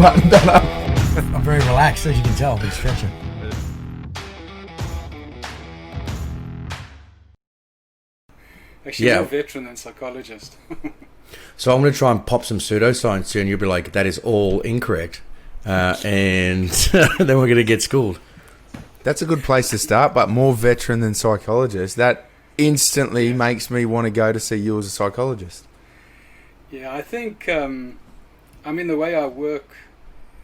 buttoned up. I'm very relaxed, as you can tell. I've been stretching. Actually, you're a veteran and psychologist. So I'm going to try and pop some pseudoscience to you, and you'll be like, that is all incorrect. And then we're going to get schooled. That's a good place to start, but more veteran than psychologist. That instantly makes me want to go to see you as a psychologist. Yeah, I think, the way I work,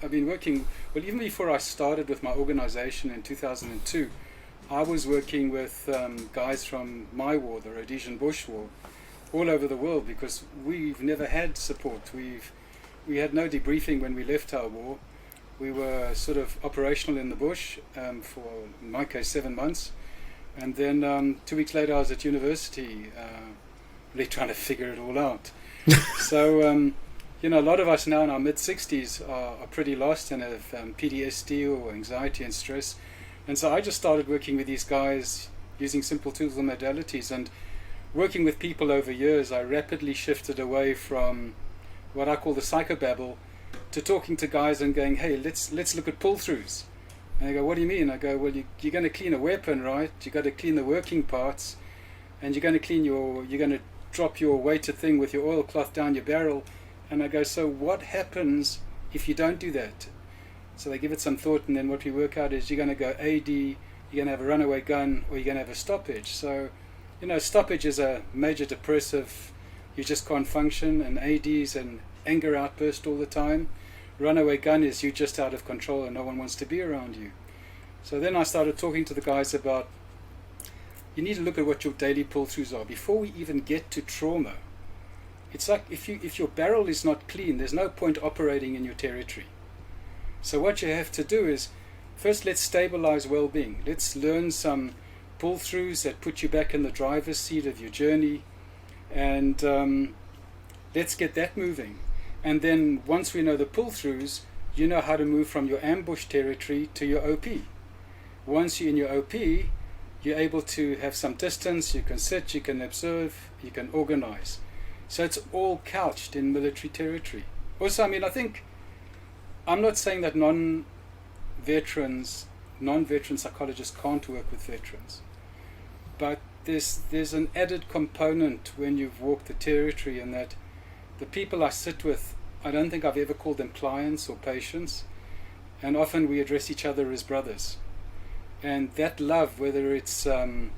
I've been working, well, even before I started with my organization in 2002, I was working with guys from my war, the Rhodesian Bush War, all over the world, because we've never had support. We had no debriefing when we left our war. We were sort of operational in the bush for, in my case, 7 months. And then 2 weeks later, I was at university, really trying to figure it all out. So, a lot of us now in our mid-60s are pretty lost and have PTSD or anxiety and stress. And so I just started working with these guys using simple tools and modalities. And working with people over years, I rapidly shifted away from what I call the psychobabble to talking to guys and going, hey, let's look at pull-throughs. And they go, what do you mean? I go, well, you're going to clean a weapon, right? You've got to clean the working parts, and you're going to drop your weighted thing with your oilcloth down your barrel. And I go, so what happens if you don't do that? So they give it some thought, and then what we work out is you're going to go AD, you're going to have a runaway gun, or you're going to have a stoppage. So, stoppage is a major depressive, you just can't function, and AD is an anger outburst all the time. Runaway gun is you just out of control and no one wants to be around you. So then I started talking to the guys about, you need to look at what your daily pull-throughs are before we even get to trauma. It's like if your barrel is not clean, there's no point operating in your territory. So what you have to do is, first let's stabilize well-being. Let's learn some pull-throughs that put you back in the driver's seat of your journey, and let's get that moving. And then once we know the pull-throughs, you know how to move from your ambush territory to your OP. Once you're in your OP, you're able to have some distance, you can sit, you can observe, you can organize. So it's all couched in military territory. Also, I think, I'm not saying that non-veteran psychologists can't work with veterans, but there's an added component when you've walked the territory, in that the people I sit with, I don't think I've ever called them clients or patients, and often we address each other as brothers. And that love, whether it's, my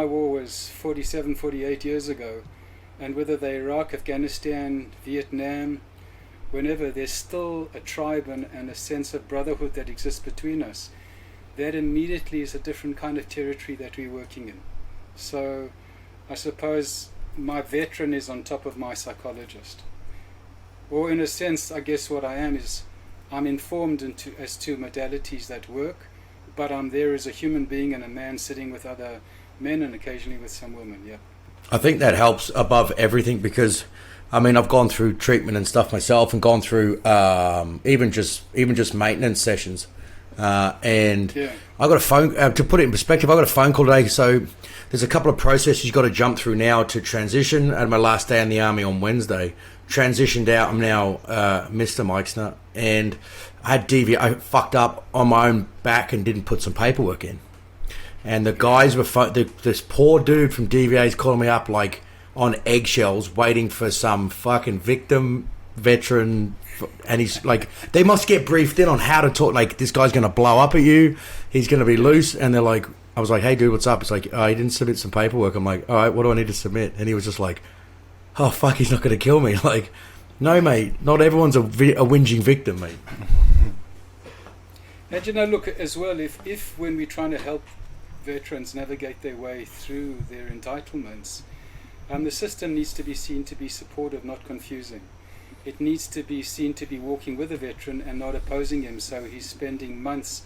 war was 47, 48 years ago, and whether they're Iraq, Afghanistan, Vietnam, whenever, there's still a tribe and a sense of brotherhood that exists between us. That immediately is a different kind of territory that we're working in. So I suppose my veteran is on top of my psychologist. Or in a sense, I guess what I am is I'm informed as to modalities that work, but I'm there as a human being and a man sitting with other men and occasionally with some women, yeah. I think that helps above everything, because I've gone through treatment and stuff myself, and gone through even just maintenance sessions, and yeah. I got a phone to put it in perspective. I got a phone call today. So there's a couple of processes you got to jump through now to transition. I had my last day in the army on Wednesday. Transitioned out. I'm now Mr. Meixner, and I had I fucked up on my own back and didn't put some paperwork in. And the guys were this poor dude from DVA is calling me up like on eggshells, waiting for some fucking veteran, and he's like, they must get briefed in on how to talk. Like, this guy's going to blow up at you. He's going to be loose. And they're like, I was like, hey dude, what's up? It's like, oh, he didn't submit some paperwork. I'm like, all right, what do I need to submit? And he was just like, oh fuck, he's not going to kill me. Like, no mate, not everyone's a whinging victim, mate. And look, as well, if when we're trying to help veterans navigate their way through their entitlements, the system needs to be seen to be supportive, not confusing. It needs to be seen to be walking with a veteran and not opposing him, so he's spending months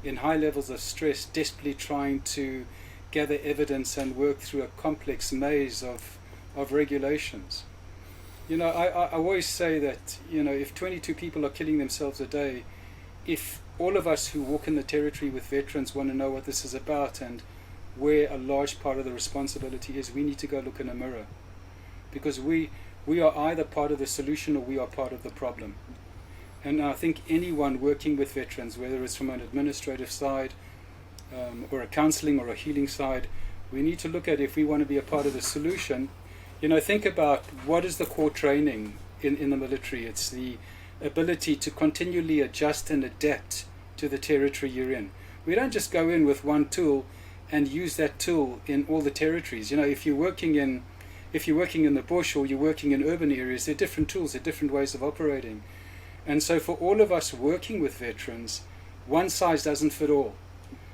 in high levels of stress, desperately trying to gather evidence and work through a complex maze of regulations. I always say that, if 22 people are killing themselves a day, if all of us who walk in the territory with veterans want to know what this is about and where a large part of the responsibility is, we need to go look in a mirror, because we are either part of the solution or we are part of the problem. And I think anyone working with veterans, whether it's from an administrative side or a counseling or a healing side, we need to look at, if we want to be a part of the solution, think about what is the core training in the military. It's the ability to continually adjust and adapt to the territory you're in. We don't just go in with one tool and use that tool in all the territories. If you're working in the bush or you're working in urban areas, there are different tools, there are different ways of operating. And so for all of us working with veterans, one size doesn't fit all.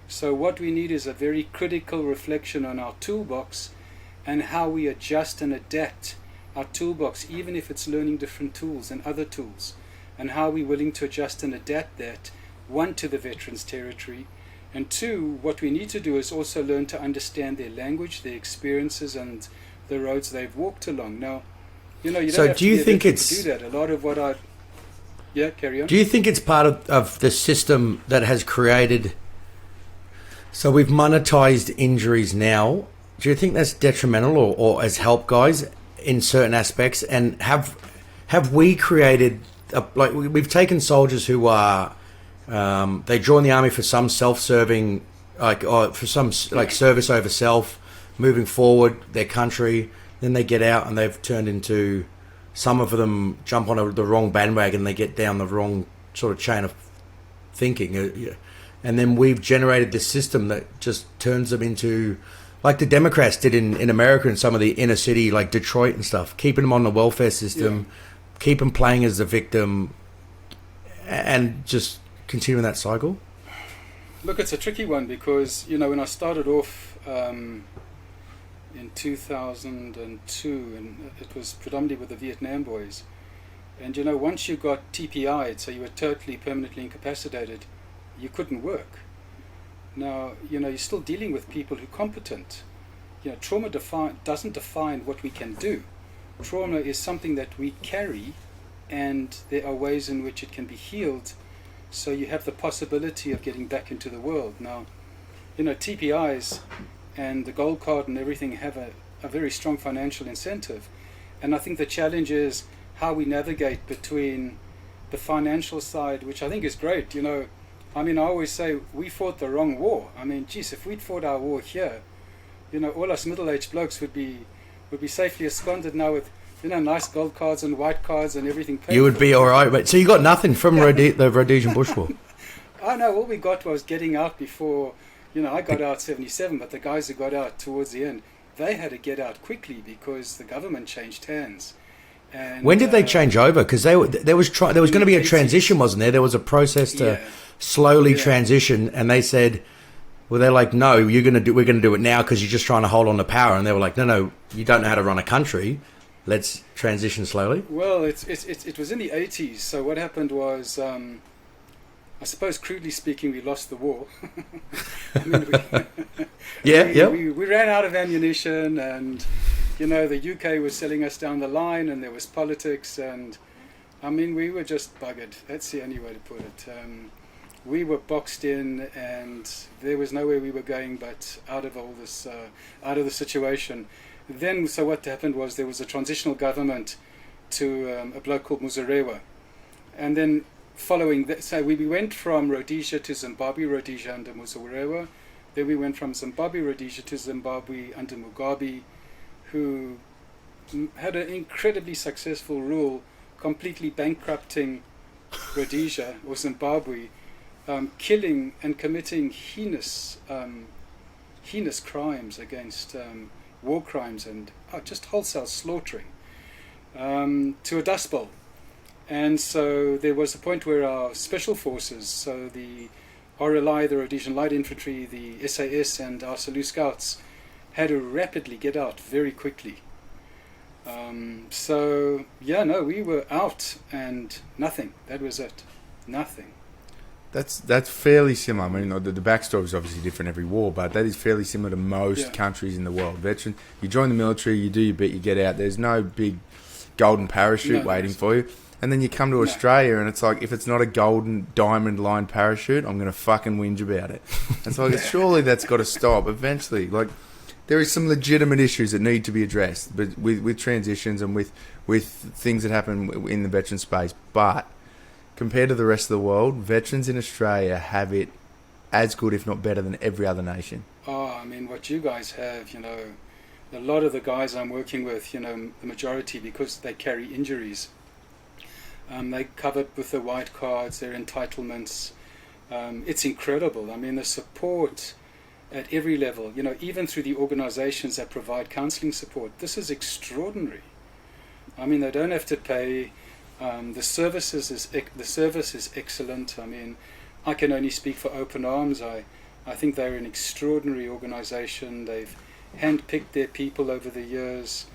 So what we need is a very critical reflection on our toolbox and how we adjust and adapt our toolbox, even if it's learning different tools and other tools, and how we're willing to adjust and adapt that, one, to the veterans' territory, and two, what we need to do is also learn to understand their language, their experiences, and the roads they've walked along. Now, you don't so have do you to think to it's do that. A lot of what I... Yeah, carry on. Do you think it's part of the system that has created... So we've monetized injuries now. Do you think that's detrimental or has helped guys in certain aspects? And have we created... we've taken soldiers who are... they join the army for some self-serving... for some service over self, moving forward, their country. Then they get out and they've turned into... Some of them jump on the wrong bandwagon. They get down the wrong sort of chain of thinking. And then we've generated this system that just turns them into... Like the Democrats did in America in some of the inner city, like Detroit and stuff. Keeping them on the welfare system. Yeah. Keep them playing as the victim. And just continuing that cycle. Look, it's a tricky one because, when I started off... in 2002, and it was predominantly with the Vietnam boys. And once you got TPI'd, so you were totally permanently incapacitated, you couldn't work. Now, you're still dealing with people who are competent. Trauma doesn't define what we can do. Trauma is something that we carry, and there are ways in which it can be healed, so you have the possibility of getting back into the world. Now, TPIs and the gold card and everything have a very strong financial incentive. And I think the challenge is how we navigate between the financial side, which I think is great. I always say we fought the wrong war. If we'd fought our war here, all us middle-aged blokes would be safely absconded now with, nice gold cards and white cards and everything paid. You would be all right, but so you got nothing from the Rhodesian Bush War? Oh no, all we got was getting out before. I got out 77, but the guys who got out towards the end, they had to get out quickly because the government changed hands. And when did they change over? Because there was going to be a transition, wasn't there? There was a process to slowly transition, and they said, well, they're like, no, we're going to do it now because you're just trying to hold on to power. And they were like, no, you don't know how to run a country. Let's transition slowly. Well, it was in the 80s. So what happened was, I suppose, crudely speaking, we lost the war. We ran out of ammunition, and the UK was selling us down the line, and there was politics, and we were just buggered. That's the only way to put it. We were boxed in, and there was nowhere we were going but out of all this, out of the situation. Then, so what happened was there was a transitional government to a bloke called Muzorewa, and then following that, so we went from Rhodesia to Zimbabwe, Rhodesia under Muzorewa. Then we went from Zimbabwe, Rhodesia to Zimbabwe under Mugabe, who had an incredibly successful rule, completely bankrupting Rhodesia or Zimbabwe, killing and committing heinous crimes against war crimes and just wholesale slaughtering to a Dust Bowl. And so there was a point where our special forces, so the RLI, the Rhodesian Light Infantry, the SAS, and our Salute Scouts, had to rapidly get out very quickly. We were out and nothing. That was it. Nothing. That's fairly similar. The backstory is obviously different every war, but that is fairly similar to most countries in the world. Veteran, you join the military, you do your bit, you get out. There's no big golden parachute waiting for you. And then you come to Australia and it's like, if it's not a golden diamond-lined parachute, I'm going to fucking whinge about it. And so surely that's got to stop eventually. There is some legitimate issues that need to be addressed with transitions and with things that happen in the veteran space. But compared to the rest of the world, veterans in Australia have it as good, if not better, than every other nation. Oh, I mean, what you guys have, a lot of the guys I'm working with, the majority, because they carry injuries, they covered with the white cards, their entitlements. It's incredible. I mean, the support at every level, even through the organizations that provide counseling support, this is extraordinary. I mean, they don't have to pay. The service is excellent. I mean, I can only speak for Open Arms. I think they're an extraordinary organization. They've handpicked their people over the years.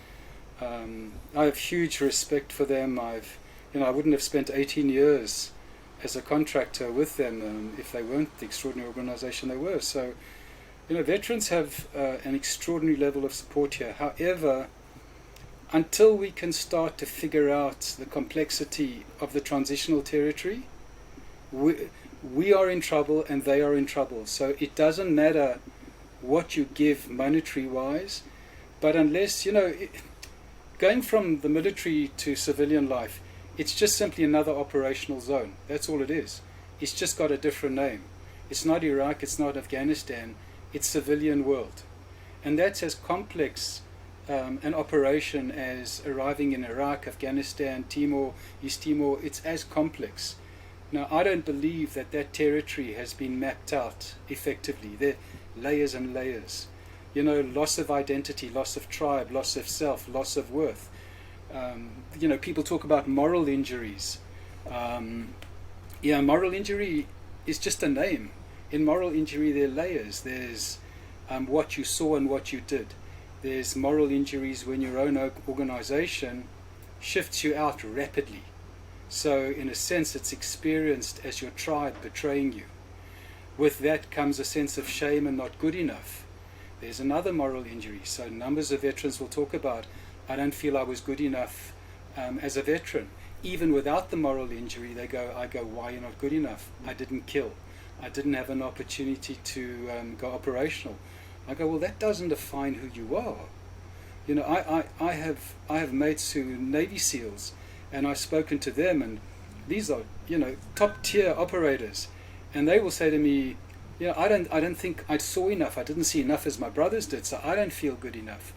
I have huge respect for them. I wouldn't have spent 18 years as a contractor with them if they weren't the extraordinary organization they were. So, veterans have an extraordinary level of support here. However, until we can start to figure out the complexity of the transitional territory, we are in trouble and they are in trouble. So it doesn't matter what you give monetary-wise, but unless, going from the military to civilian life, it's just simply another operational zone. That's all it is. It's just got a different name. It's not Iraq, it's not Afghanistan, it's civilian world. And that's as complex an operation as arriving in Iraq, Afghanistan, Timor, East Timor. It's as complex. Now, I don't believe that territory has been mapped out effectively. There are layers and layers. Loss of identity, loss of tribe, loss of self, loss of worth. People talk about moral injuries. Moral injury is just a name. In moral injury, there are layers. There's what you saw and what you did. There's moral injuries when your own organization shifts you out rapidly. So in a sense, it's experienced as your tribe betraying you. With that comes a sense of shame and not good enough. There's another moral injury. So numbers of veterans will talk about, I don't feel I was good enough as a veteran. Even without the moral injury, I go, why are you not good enough? I didn't kill. I didn't have an opportunity to go operational. I go, well, that doesn't define who you are. I have mates who are Navy SEALs, and I've spoken to them, and these are, top tier operators, and they will say to me, I don't think I saw enough. I didn't see enough as my brothers did, so I don't feel good enough.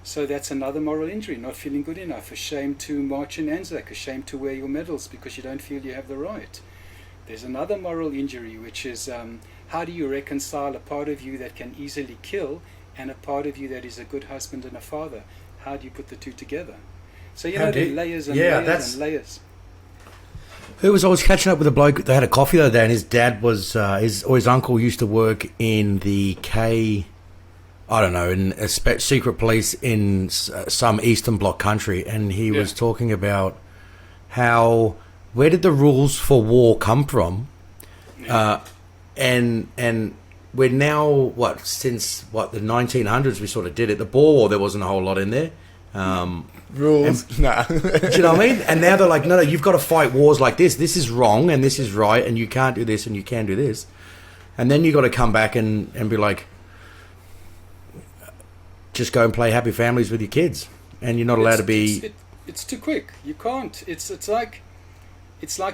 So that's another moral injury, not feeling good enough, ashamed to march in Anzac, ashamed to wear your medals because you don't feel you have the right. There's another moral injury, which is how do you reconcile a part of you that can easily kill and a part of you that is a good husband and a father? How do you put the two together? So there are layers and layers and layers. I was catching up with a bloke. They had a coffee the other day, and his dad was his uncle used to work in the in secret police in some Eastern Bloc country, and he was talking about where did the rules for war come from, and we're now since the 1900s we sort of did it. The Boer War, there wasn't a whole lot in there. Rules, nah. Do you know what I mean? And now they're like, no, you've got to fight wars like this. This is wrong and this is right, and you can't do this and you can do this. And then you got to come back and be like, just go and play Happy Families with your kids, and you're not allowed to be. It's too quick. You can't. It's like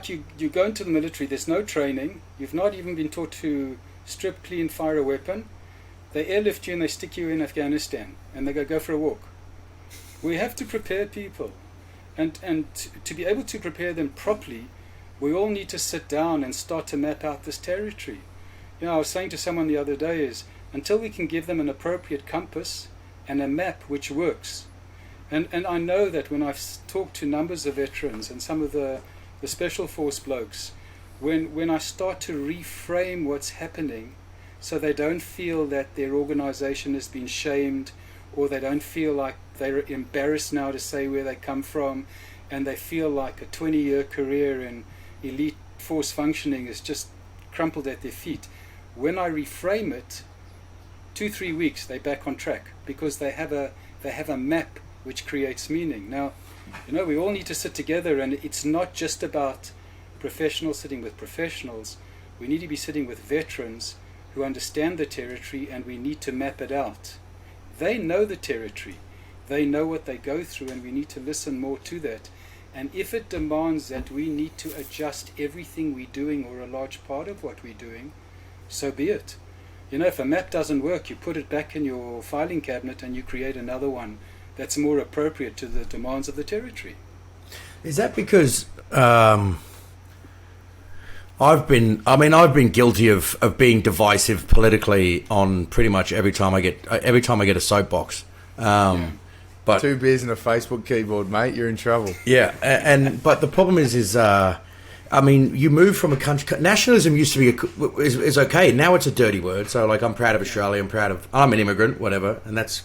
you go into the military. There's no training. You've not even been taught to strip, clean, fire a weapon. They airlift you and they stick you in Afghanistan, and they go for a walk. We have to prepare people, and to be able to prepare them properly, we all need to sit down and start to map out this territory. I was saying to someone the other day is until we can give them an appropriate compass and a map which works. And I know that when I've talked to numbers of veterans and some of the special force blokes, when I start to reframe what's happening so they don't feel that their organization has been shamed, or they don't feel like they're embarrassed now to say where they come from, and they feel like a 20-year career in elite force functioning is just crumpled at their feet. When I reframe it, 2-3 weeks they're back on track because they have a map which creates meaning. Now, we all need to sit together, and it's not just about professionals sitting with professionals. We need to be sitting with veterans who understand the territory, and we need to map it out. They know the territory. They know what they go through, and we need to listen more to that. And if it demands that we need to adjust everything we're doing or a large part of what we're doing, so be it. You know, if a map doesn't work, you put it back in your filing cabinet and you create another one that's more appropriate to the demands of the territory. Is that because I've been guilty of being divisive politically on pretty much every time I get a soapbox. But two beers and a Facebook keyboard, mate, you're in trouble. Yeah, but the problem is you move from a country. Nationalism used to be is okay. Now it's a dirty word. So like, I'm proud of Australia. I'm an immigrant, whatever. And that's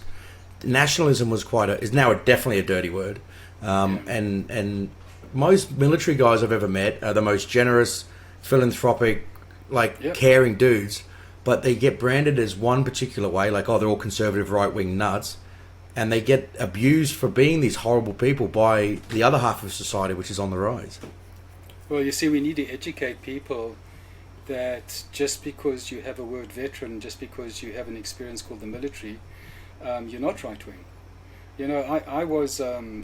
nationalism is now definitely a dirty word. And most military guys I've ever met are the most generous, philanthropic, caring dudes. But they get branded as one particular way, like, oh, they're all conservative, right wing nuts. And they get abused for being these horrible people by the other half of society, which is on the rise. Well, you see, we need to educate people that just because you have a word veteran, just because you have an experience called the military, you're not right-wing. You know, I was I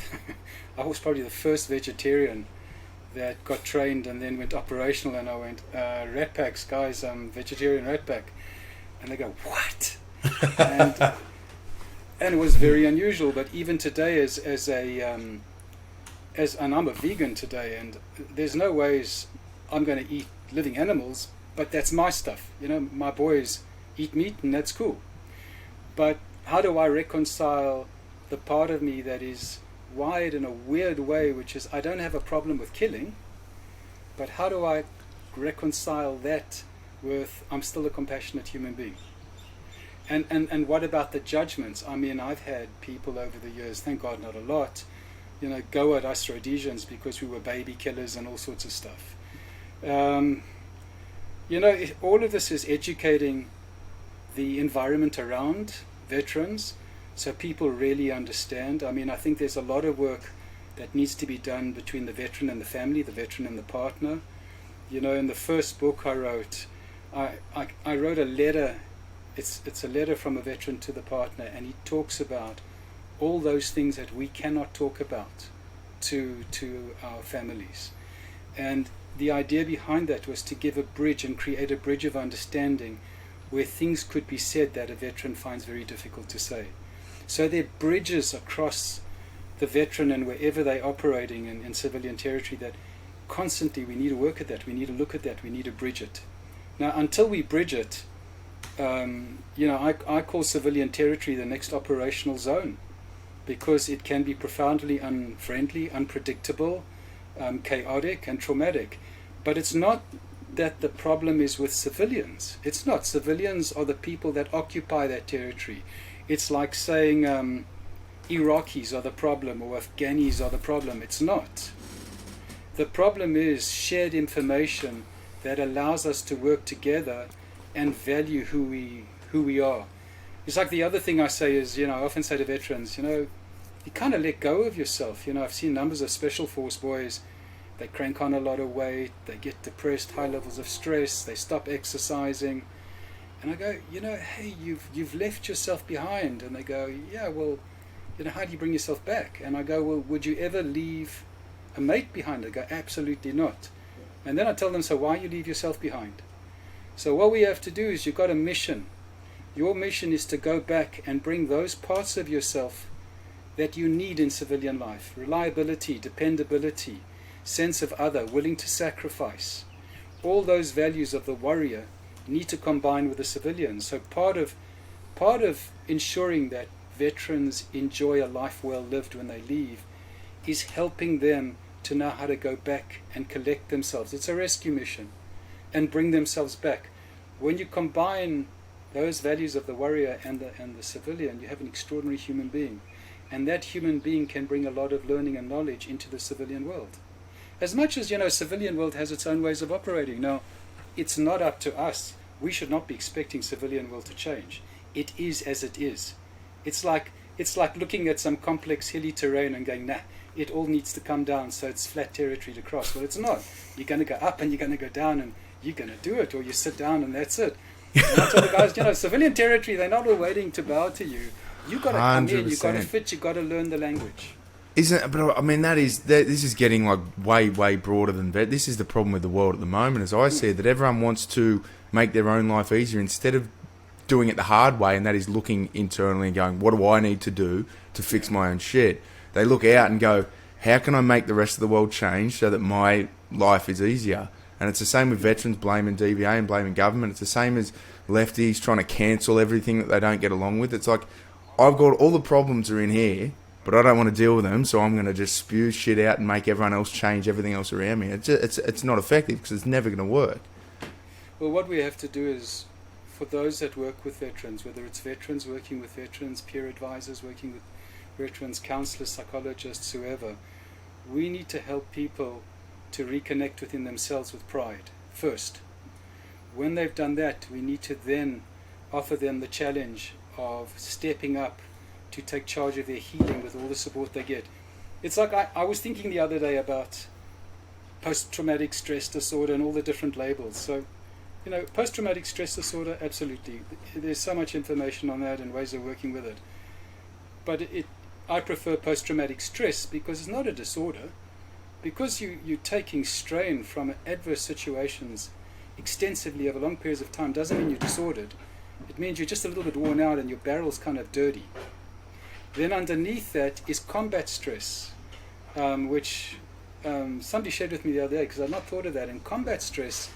was probably the first vegetarian that got trained and then went operational, and I went, rat packs, guys, vegetarian rat pack. And they go, what? And it was very unusual. But even today, and I'm a vegan today, and there's no ways I'm going to eat living animals, but that's my stuff. You know, my boys eat meat, and that's cool. But how do I reconcile the part of me that is wired in a weird way, which is I don't have a problem with killing, but how do I reconcile that with I'm still a compassionate human being? And what about the judgments? I mean, I've had people over the years, thank God not a lot, you know, go at us Rhodesians because we were baby killers and all sorts of stuff. You know, all of this is educating the environment around veterans so people really understand. I mean, I think there's a lot of work that needs to be done between the veteran and the family, the veteran and the partner. You know, in the first book I wrote, I wrote a letter. It's a letter from a veteran to the partner, and he talks about all those things that we cannot talk about to our families. And the idea behind that was to give a bridge and create a bridge of understanding where things could be said that a veteran finds very difficult to say. So there are bridges across the veteran and wherever they're operating in civilian territory that constantly we need to work at that, we need to look at that, we need to bridge it. Now, until we bridge it, you know, I call civilian territory the next operational zone, because it can be profoundly unfriendly, unpredictable, chaotic and traumatic. But it's not that the problem is with civilians. It's not. Civilians are the people that occupy that territory. It's like saying Iraqis are the problem or Afghanis are the problem. It's not. The problem is shared information that allows us to work together and value who we are. It's like the other thing I say is, you know, I often say to veterans, you know, you kind of let go of yourself. You know, I've seen numbers of special force boys, they crank on a lot of weight, they get depressed, high levels of stress, they stop exercising. And I go, you know, hey, you've left yourself behind. And they go, yeah, well, you know, how do you bring yourself back? And I go, well, would you ever leave a mate behind? They go, absolutely not. And then I tell them, so why you leave yourself behind? So what we have to do is you've got a mission. Your mission is to go back and bring those parts of yourself that you need in civilian life. Reliability, dependability, sense of other, willing to sacrifice. All those values of the warrior need to combine with the civilians. So part of ensuring that veterans enjoy a life well lived when they leave is helping them to know how to go back and collect themselves. It's a rescue mission. And bring themselves back. When you combine those values of the warrior and the civilian, you have an extraordinary human being. And that human being can bring a lot of learning and knowledge into the civilian world. As much as, you know, civilian world has its own ways of operating. Now, it's not up to us. We should not be expecting civilian world to change. It is as it is. It's like looking at some complex hilly terrain and going, nah, it all needs to come down so it's flat territory to cross. Well, it's not. You're going to go up and you're going to go down, and you're going to do it, or you sit down and that's it. And I tell the guys, you know, civilian territory, they're not all waiting to bow to you. You've got to come in, you've got to fit, you've got to learn the language. But I mean, this is getting like way broader than that. This is the problem with the world at the moment, as I see it, that everyone wants to make their own life easier instead of doing it the hard way, and that is looking internally and going, what do I need to do to fix my own shit? They look out and go, how can I make the rest of the world change so that my life is easier? And it's the same with veterans blaming DVA and blaming government. It's the same as lefties trying to cancel everything that they don't get along with. It's like, I've got all the problems are in here, but I don't want to deal with them, so I'm going to just spew shit out and make everyone else change everything else around me. It's not effective because it's never going to work. Well, what we have to do is, for those that work with veterans, whether it's veterans working with veterans, peer advisors working with veterans, counsellors, psychologists, whoever, we need to help people to reconnect within themselves with pride first. When they've done that, we need to then offer them the challenge of stepping up to take charge of their healing with all the support they get. It's like I was thinking the other day about post-traumatic stress disorder and all the different labels. So, post-traumatic stress disorder, absolutely. There's so much information on that and ways of working with it. But I prefer post-traumatic stress because it's not a disorder. Because you're taking strain from adverse situations extensively over long periods of time doesn't mean you're disordered. It means you're just a little bit worn out and your barrel's kind of dirty. Then underneath that is combat stress, which somebody shared with me the other day because I'd not thought of that. In combat stress,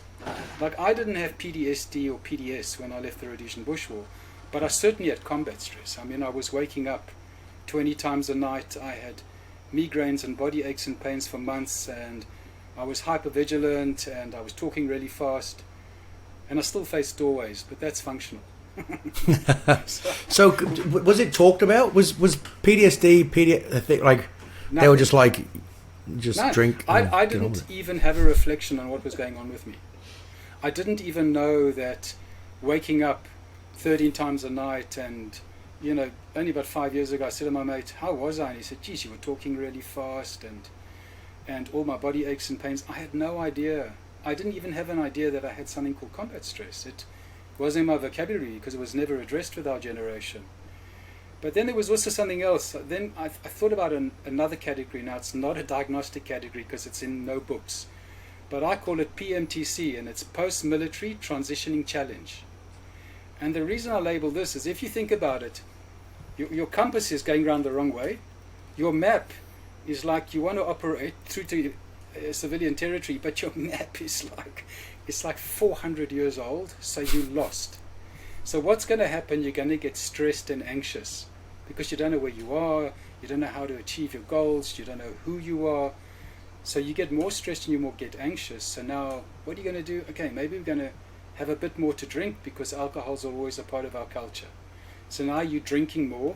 like I didn't have PTSD or PDS when I left the Rhodesian Bush War, but I certainly had combat stress. I mean, I was waking up 20 times a night. I had migraines and body aches and pains for months, and I was hypervigilant, and I was talking really fast, and I still face doorways, but that's functional. So was it talked about? Was PTSD like Nothing. They were just like drink? I didn't even have a reflection on what was going on with me. I didn't even know that waking up 13 times a night and only about 5 years ago I said to my mate, how was I? And he said, geez, you were talking really fast and all my body aches and pains. I had no idea. I didn't even have an idea that I had something called combat stress. It wasn't in my vocabulary because it was never addressed with our generation. But then there was also something else. Then I thought about another category. Now it's not a diagnostic category because it's in no books. But I call it PMTC, and it's Post-Military Transitioning Challenge. And the reason I label this is if you think about it, your compass is going around the wrong way. Your map is like you want to operate through to civilian territory, but your map is like 400 years old, so you lost. So what's going to happen? You're going to get stressed and anxious because you don't know where you are, you don't know how to achieve your goals, you don't know who you are. So you get more stressed and you more get anxious. So now what are you going to do? Okay, maybe we're going to have a bit more to drink because alcohol's always a part of our culture. So now you're drinking more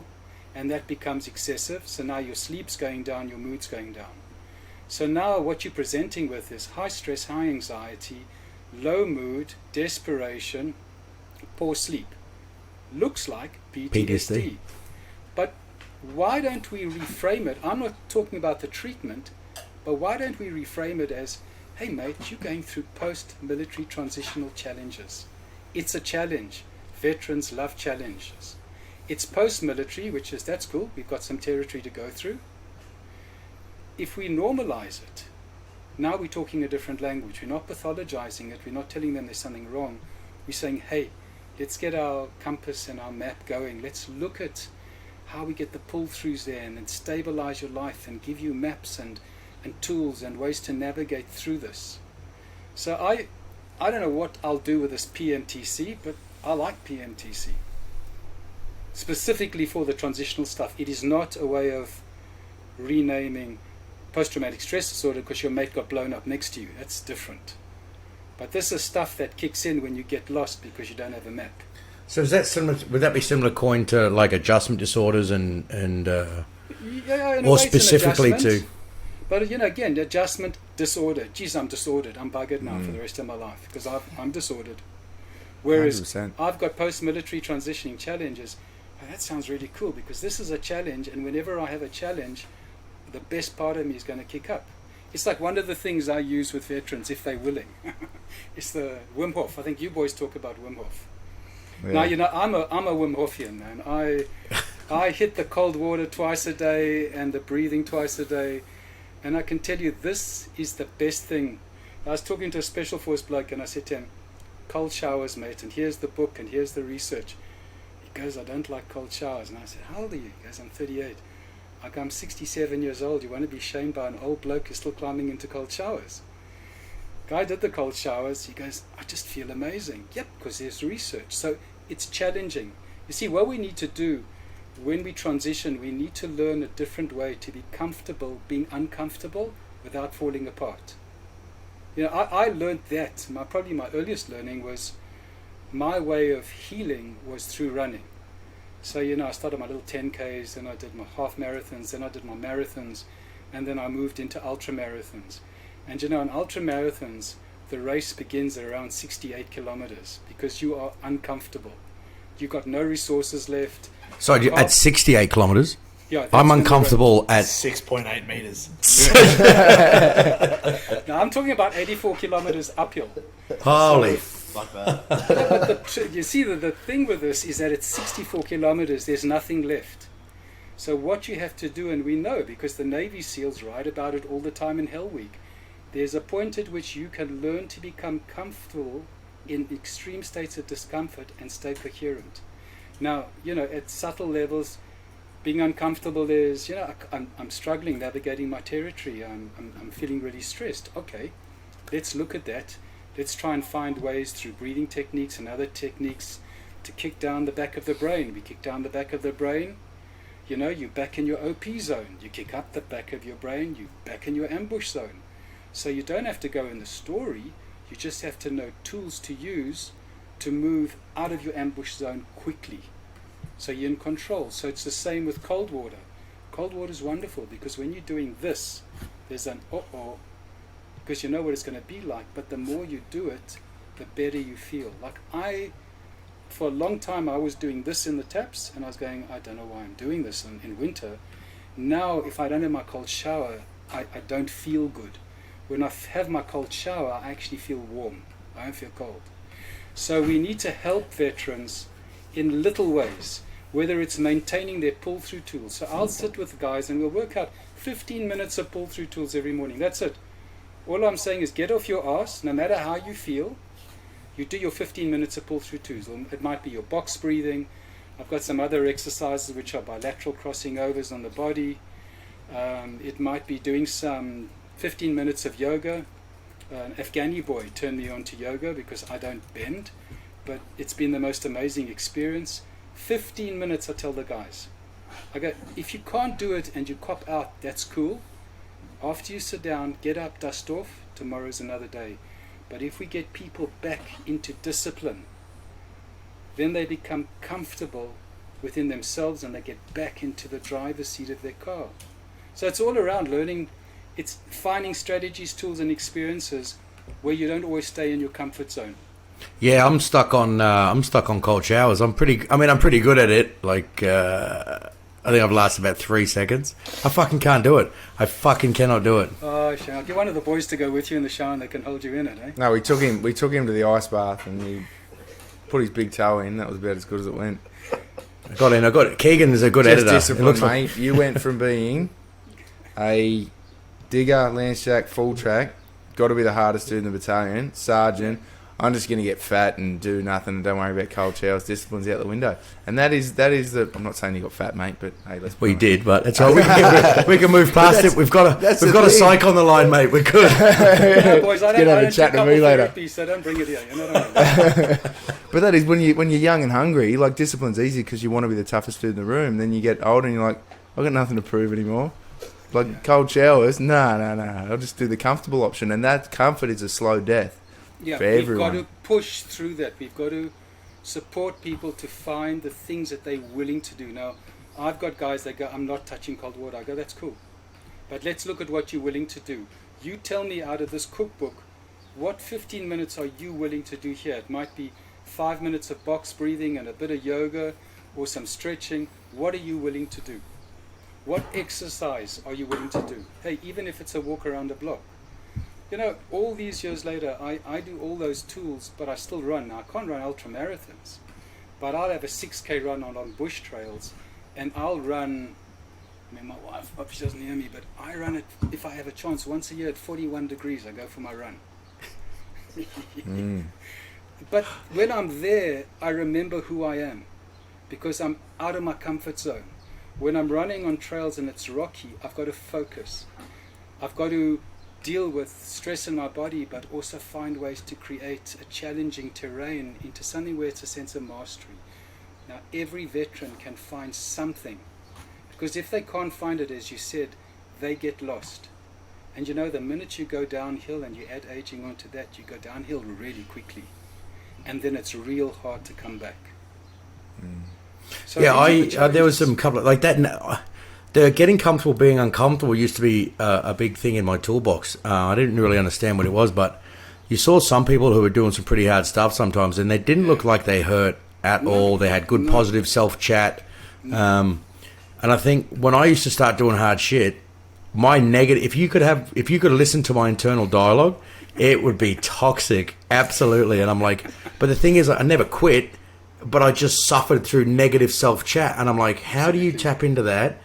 and that becomes excessive. So now your sleep's going down, your mood's going down. So now what you're presenting with is high stress, high anxiety, low mood, desperation, poor sleep. Looks like PTSD. But why don't we reframe it? I'm not talking about the treatment, but why don't we reframe it as, hey mate, you're going through post-military transitional challenges. It's a challenge. Veterans love challenges. It's post-military, which is, that's cool, we've got some territory to go through. If we normalize it, now we're talking a different language. We're not pathologizing it. We're not telling them there's something wrong. We're saying, hey, let's get our compass and our map going. Let's look at how we get the pull-throughs there and then stabilize your life and give you maps and tools and ways to navigate through this. So I don't know what I'll do with this PMTC, but I like PMTC. Specifically for the transitional stuff. It is not a way of renaming post-traumatic stress disorder because your mate got blown up next to you. That's different. But this is stuff that kicks in when you get lost because you don't have a map. So is that similar? Would that be similar coin to like adjustment disorders and yeah, or specifically to? But again, adjustment disorder. Geez, I'm disordered. I'm buggered now for the rest of my life because I'm disordered. Whereas 100%. I've got post-military transitioning challenges. Oh, that sounds really cool because this is a challenge, and whenever I have a challenge, the best part of me is going to kick up. It's like one of the things I use with veterans, if they're willing. It's the Wim Hof. I think you boys talk about Wim Hof. Yeah. Now, I'm a Wim Hofian, man. I hit the cold water twice a day and the breathing twice a day. And I can tell you, this is the best thing. I was talking to a special force bloke and I said to him, cold showers, mate, and here's the book and here's the research. He goes, I don't like cold showers. And I said, how old are you? He goes, I'm 38. I go, I'm 67 years old. You want to be shamed by an old bloke who's still climbing into cold showers? Guy did the cold showers. He goes, I just feel amazing. Yep, because there's research. So it's challenging. You see, what we need to do when we transition, we need to learn a different way to be comfortable being uncomfortable without falling apart. You know, I learned that. Probably my earliest learning was my way of healing was through running. So, you know, I started my little 10Ks, then I did my half marathons, then I did my marathons, and then I moved into ultramarathons. And, you know, in ultramarathons, the race begins at around 68 kilometers because you are uncomfortable. You've got no resources left. So at 68 kilometers? Yeah, I'm uncomfortable at 6.8 meters. Now, I'm talking about 84 kilometers uphill. Holy. Like that. Yeah, but you see, the thing with this is that at 64 kilometers, there's nothing left. So what you have to do, and we know because the Navy SEALs write about it all the time in Hell Week, there's a point at which you can learn to become comfortable in extreme states of discomfort and stay coherent. Now, you know, at subtle levels, being uncomfortable is, you know, I'm struggling navigating my territory. I'm feeling really stressed. Okay, let's look at that. Let's try and find ways through breathing techniques and other techniques to kick down the back of the brain. We kick down the back of the brain. You know, you're back in your OP zone. You kick up the back of your brain. You're back in your ambush zone. So you don't have to go in the story. You just have to know tools to use to move out of your ambush zone quickly. So you're in control. So it's the same with cold water. Cold water is wonderful because when you're doing this, there's an uh-oh, because you know what it's going to be like. But the more you do it, the better you feel. Like for a long time, I was doing this in the taps, and I was going, I don't know why I'm doing this in winter. Now, if I don't have my cold shower, I don't feel good. When I have my cold shower, I actually feel warm. I don't feel cold. So we need to help veterans in little ways, whether it's maintaining their pull-through tools. So I'll sit with guys and we'll work out 15 minutes of pull-through tools every morning. That's it. All I'm saying is get off your ass, no matter how you feel. You do your 15 minutes of pull-through tools. It might be your box breathing. I've got some other exercises which are bilateral crossing overs on the body. It might be doing some 15 minutes of yoga. An Afghani boy turned me on to yoga because I don't bend, but it's been the most amazing experience. 15 minutes, I tell the guys. I go, if you can't do it and you cop out, that's cool. After you sit down, get up, dust off, tomorrow's another day. But if we get people back into discipline, then they become comfortable within themselves and they get back into the driver's seat of their car. So it's all around learning. It's finding strategies, tools, and experiences where you don't always stay in your comfort zone. Yeah, I'm stuck on cold showers. I'm pretty good at it. Like, I think I've lasted about 3 seconds. I fucking can't do it. I fucking cannot do it. Oh, Shane, get one of the boys to go with you in the shower and they can hold you in it, eh? No, we took him to the ice bath and he put his big toe in. That was about as good as it went. I got it. Keegan is a good Just editor. Discipline, mate. You went from being a digger, lance jack, full track, got to be the hardest dude in the battalion, sergeant. I'm just going to get fat and do nothing and don't worry about cold showers. Discipline's out the window. And that is the... I'm not saying you got fat, mate, but hey, let's... We did, but it's all right. We can move past it. We've got a psych on the line, mate. We're good. No, boys, I don't chat to me later. Therapy, so don't bring it here. You know what I mean? But that is when you're young and hungry, like discipline's easy because you want to be the toughest dude in the room. Then you get older and you're like, I've got nothing to prove anymore. Like cold showers, no. I'll just do the comfortable option. And that comfort is a slow death. Yeah, for we've everyone. got to push through that. We've got to support people to find the things that they're willing to do. Now, I've got guys that go, I'm not touching cold water. I go, that's cool. But let's look at what you're willing to do. You tell me out of this cookbook, what 15 minutes are you willing to do here? It might be 5 minutes of box breathing and a bit of yoga or some stretching. What are you willing to do? What exercise are you willing to do? Hey, even if it's a walk around the block. You know, all these years later, I do all those tools, but I still run. Now, I can't run ultra marathons, but I'll have a 6K run on bush trails, and I'll run. I mean, my wife, hope she doesn't hear me, but I run it if I have a chance once a year at 41 degrees. I go for my run. But when I'm there, I remember who I am, because I'm out of my comfort zone. When I'm running on trails and it's rocky, I've got to focus. I've got to deal with stress in my body, but also find ways to create a challenging terrain into something where it's a sense of mastery. Now, every veteran can find something, because if they can't find it, as you said, they get lost. And you know, the minute you go downhill and you add aging onto that, you go downhill really quickly. And then it's real hard to come back. So yeah, there was some couple of, like that. The getting comfortable being uncomfortable used to be a big thing in my toolbox. I didn't really understand what it was, but you saw some people who were doing some pretty hard stuff sometimes, and they didn't look like they hurt at all. They had good positive self-chat. And I think when I used to start doing hard shit, my negative, if you could listen to my internal dialogue, it would be toxic. Absolutely. And I'm like, but the thing is, I never quit, but I just suffered through negative self-chat. And I'm like, how do you tap into that?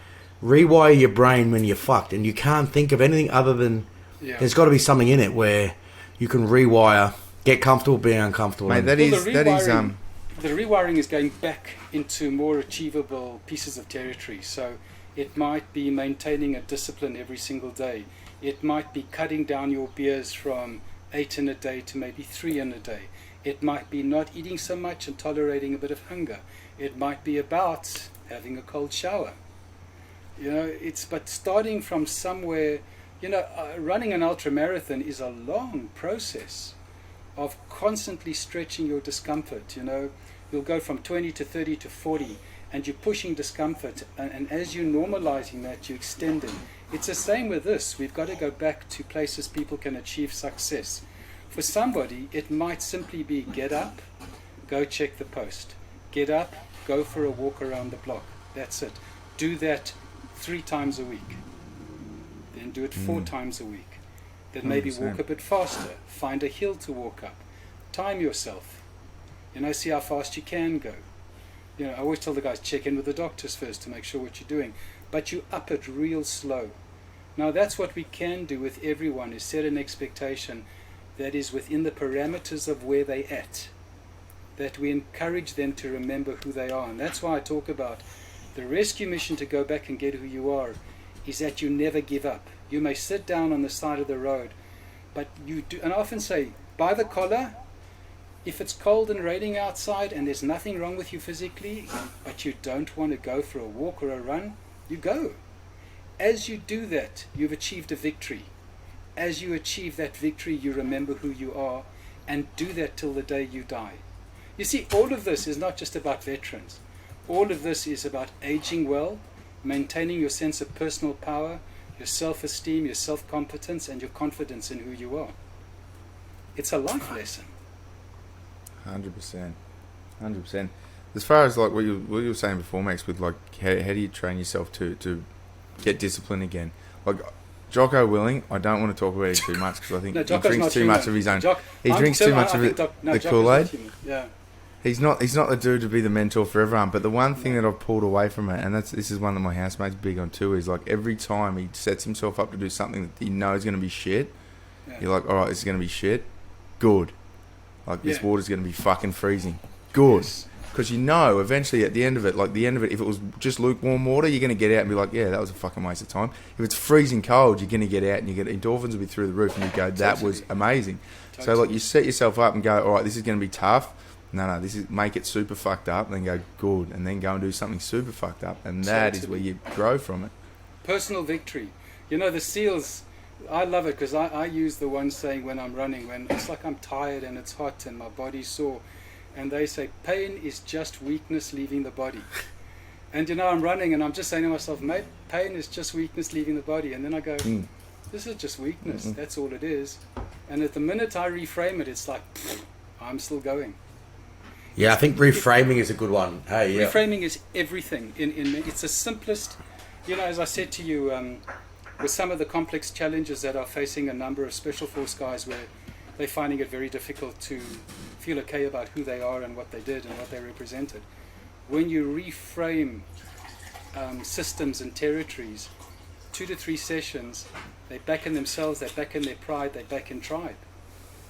Rewire your brain when you're fucked, and you can't think of anything other than there's got to be something in it where you can rewire, get comfortable being uncomfortable. Mate, the rewiring is going back into more achievable pieces of territory. So it might be maintaining a discipline every single day. It might be cutting down your beers from 8 in a day to maybe 3 in a day. It might be not eating so much and tolerating a bit of hunger. It might be about having a cold shower. You know, but starting from somewhere, you know, running an ultramarathon is a long process of constantly stretching your discomfort. You know, you'll go from 20 to 30 to 40, and you're pushing discomfort, and as you're normalizing that, you're extending. It's the same with this. We've got to go back to places people can achieve success. For somebody, it might simply be get up, go check the post. Get up, go for a walk around the block. That's it. Do that 3 times a week. Then do it 4 times a week. Then maybe walk a bit faster. Find a hill to walk up. Time yourself. You know, see how fast you can go. You know, I always tell the guys, check in with the doctors first to make sure what you're doing. But you up it real slow. Now that's what we can do with everyone, is set an expectation that is within the parameters of where they're at. That we encourage them to remember who they are. And that's why I talk about the rescue mission to go back and get who you are, is that you never give up. You may sit down on the side of the road, but you do, and I often say, by the collar, if it's cold and raining outside and there's nothing wrong with you physically, but you don't want to go for a walk or a run, you go. As you do that, you've achieved a victory. As you achieve that victory, you remember who you are, and do that till the day you die. You see, all of this is not just about veterans. All of this is about aging well, maintaining your sense of personal power, your self-esteem, your self-competence, and your confidence in who you are. It's a life lesson. 100%. 100%. As far as like what you were saying before, Max, with like how do you train yourself to get discipline again? Like Jocko Willing, I don't want to talk about it too much because I think he drinks too much of his own. He drinks too much of the Kool-Aid. Yeah. He's not the dude to be the mentor for everyone. But the one thing that I've pulled away from it, and this is one that my housemate's big on too, is like every time he sets himself up to do something that he knows is going to be shit, you're like, all right, this is going to be shit. Good. Like this water's going to be fucking freezing. Good. Because you know, eventually at the end of it, if it was just lukewarm water, you're going to get out and be like, yeah, that was a fucking waste of time. If it's freezing cold, you're going to get out and you get endorphins will be through the roof and you go, that was amazing. So like you set yourself up and go, all right, this is going to be tough. No, this is make it super fucked up, then go good, and then go and do something super fucked up, and that is where you grow from it. Personal victory. You know, the SEALs, I love it because I use the one saying when I'm running, when it's like I'm tired and it's hot and my body's sore, and they say, pain is just weakness leaving the body. And you know, I'm running and I'm just saying to myself, mate, pain is just weakness leaving the body. And then I go, this is just weakness, that's all it is. And at the minute I reframe it, it's like, I'm still going. Yeah, I think reframing is a good one. Hey, yeah. Reframing is everything. It's the simplest, you know, as I said to you, with some of the complex challenges that are facing a number of special force guys where they're finding it very difficult to feel okay about who they are and what they did and what they represented. When you reframe systems and territories, 2 to 3 sessions, they're back in themselves, they're back in their pride, they're back in tribe.